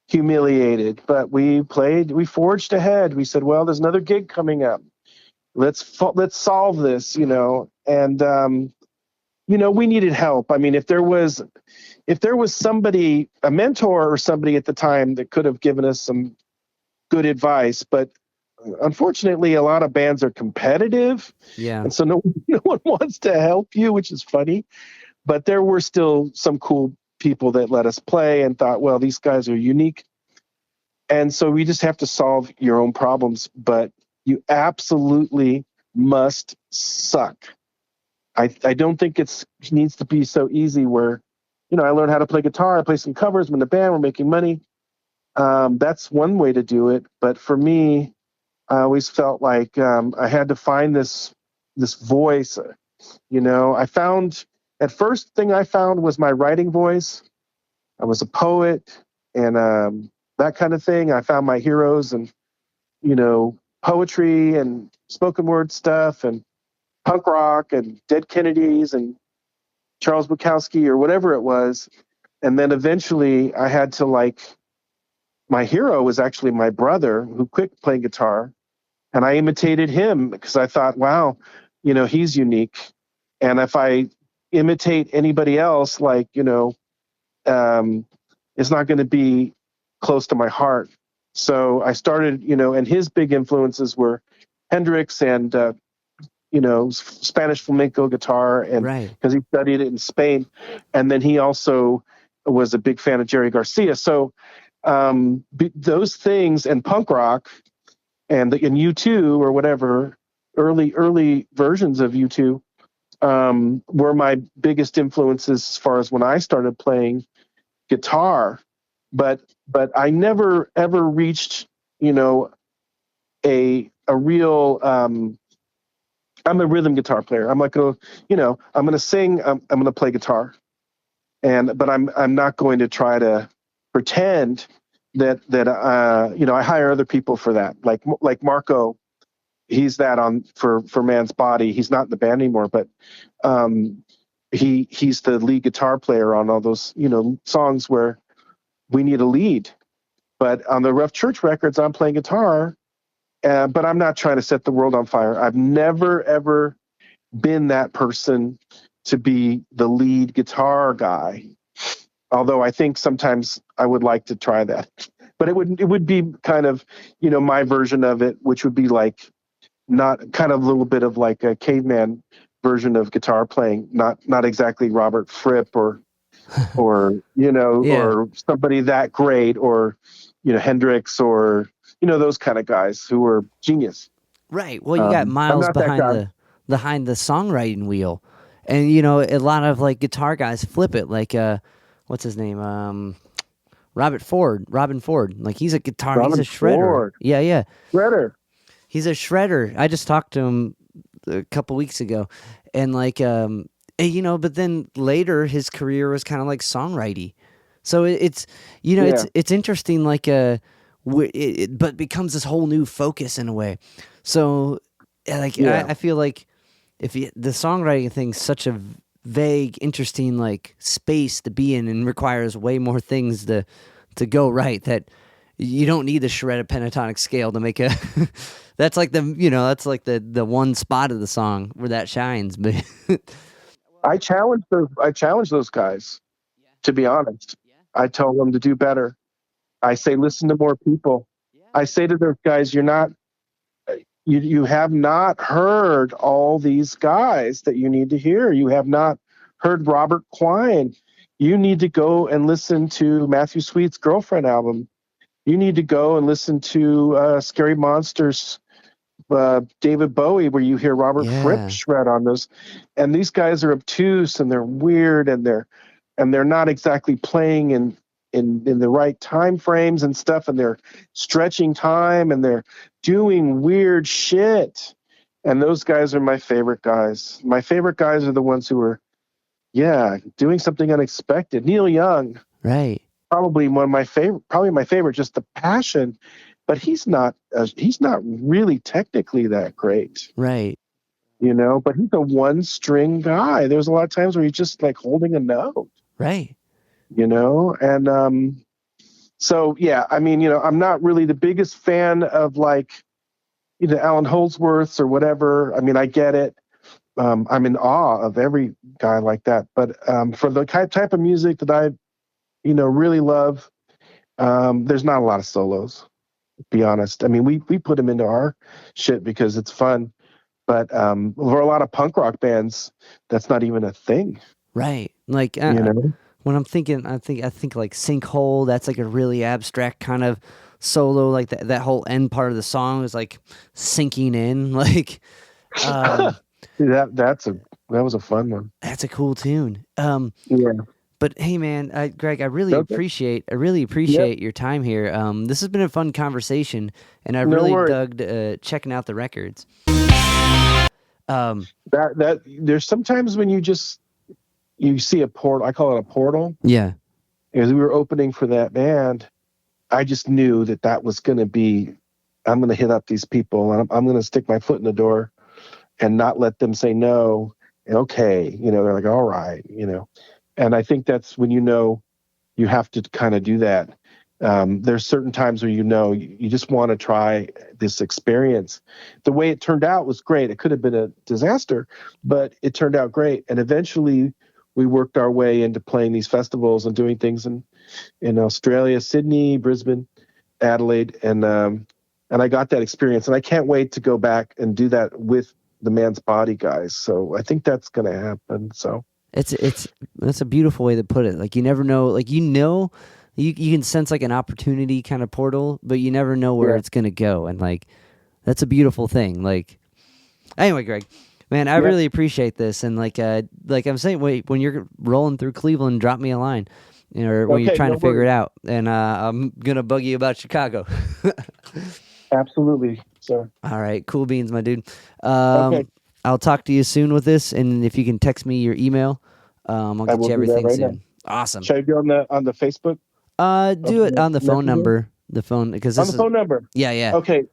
humiliated. But we forged ahead. We said, well, there's another gig coming up. let's solve this, and we needed help. I mean, if there was somebody, a mentor or somebody at the time that could have given us some good advice, but unfortunately a lot of bands are competitive, Yeah. and so no one wants to help you, which is funny. But there were still some cool people that let us play and thought, well, these guys are unique, and so we just have to solve your own problems, but you absolutely must suck. I don't think it needs to be so easy where, I learned how to play guitar, I play some covers, I'm in a band, we're making money. That's one way to do it. But for me, I always felt like I had to find this voice. At first thing I found was my writing voice. I was a poet, and that kind of thing. I found my heroes and, poetry and spoken word stuff and punk rock and Dead Kennedys and Charles Bukowski or whatever it was. And then eventually I had to, my hero was actually my brother who quit playing guitar. And I imitated him because I thought, wow, he's unique. And if I imitate anybody else, it's not going to be close to my heart. So I started, and his big influences were Hendrix and, Spanish flamenco guitar, and Right. because he studied it in Spain. And then he also was a big fan of Jerry Garcia. So those things, and punk rock, and U2 or whatever, early versions of U2, were my biggest influences as far as when I started playing guitar. But I never ever reached, a real. I'm a rhythm guitar player. I'm like I'm going to sing. I'm going to play guitar, but I'm not going to try to pretend that I hire other people for that. Like Marco, he's that on for Man's Body. He's not in the band anymore, but he's the lead guitar player on all those songs where we need a lead. But on the Rough Church records, I'm playing guitar, but I'm not trying to set the world on fire. I've never ever been that person to be the lead guitar guy. Although I think sometimes I would like to try that, but it would be kind of my version of it, which would be like not kind of a little bit of like a caveman version of guitar playing, not exactly Robert Fripp or Yeah. or somebody that great, or Hendrix, or those kind of guys who are genius. Right. Well, you got I'm Miles not that guy. behind the songwriting wheel, and a lot of like guitar guys flip it. Like what's his name? Robin Ford. Like he's a Robin shredder. Ford. Yeah, yeah. Shredder. He's a shredder. I just talked to him a couple weeks ago, and but then later his career was kind of like songwriting. So it's Yeah. it's interesting, like but becomes this whole new focus in a way. So Yeah. I feel like the songwriting thing's such a vague, interesting like space to be in, and requires way more things to go right, that you don't need the shredded pentatonic scale to make a that's like the one spot of the song where that shines. But I challenge those guys, to be honest. I tell them to do better. I say, listen to more people. I say to those guys, you have not heard all these guys that you need to hear. You have not heard Robert Quine. You need to go and listen to Matthew Sweet's Girlfriend album. You need to go and listen to Scary Monsters, David Bowie, where you hear Robert Fripp yeah, shred on those. And these guys are obtuse and they're weird, and they're not exactly playing in the right time frames and stuff, and they're stretching time and they're doing weird shit. And those guys are my favorite guys. My favorite guys are the ones who are, doing something unexpected. Neil Young, right, probably my favorite, just the passion, but he's not really technically that great, right, but he's a one string guy. There's a lot of times where he's just like holding a note, right. and so, yeah, I mean, I'm not really the biggest fan of like Alan Holdsworth's or whatever. I mean, I get it. I'm in awe of every guy like that. But for the type of music that I, really love, there's not a lot of solos, to be honest. I mean, we put them into our shit because it's fun. But for a lot of punk rock bands, that's not even a thing. Right. Like when I'm thinking, I think like Sinkhole. That's like a really abstract kind of solo. Like that whole end part of the song is like sinking in. Like that was a fun one. that's a cool tune. Yeah. But hey, man, Greg, I really Okay. appreciate your time here. This has been a fun conversation, and I No really worries. dug checking out the records. That there's sometimes when you see a portal. I call it a portal. Yeah. As we were opening for that band, I just knew that was going to be. I'm going to hit up these people, and I'm going to stick my foot in the door, and not let them say no. And okay, they're like, all right, And I think that's when you have to kind of do that. There's certain times where you just want to try this experience. The way it turned out was great. It could have been a disaster, but it turned out great. And eventually we worked our way into playing these festivals and doing things in Australia, Sydney, Brisbane, Adelaide. And I got that experience. And I can't wait to go back and do that with the Man's Body guys. So I think that's going to happen. So that's a beautiful way to put it. Like you never know, like you can sense like an opportunity kind of portal, but you never know where it's gonna go, and like that's a beautiful thing. Like anyway, Greg, man, I really appreciate this, and like I'm saying, wait, when you're rolling through Cleveland, drop me a line, or when you're trying to figure it out, and I'm gonna bug you about Chicago. Absolutely, sir. All right, cool beans, my dude. Okay. I'll talk to you soon with this, and if you can text me your email, I'll get you everything soon. Now. Awesome. Should I be on the Facebook? Do it on the phone number. The phone because this on the phone number. Yeah. Okay,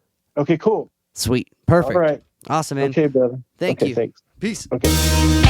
cool. Sweet. Perfect. All right. Awesome, man. Okay, brother. Thank you. Thanks. Peace. Okay.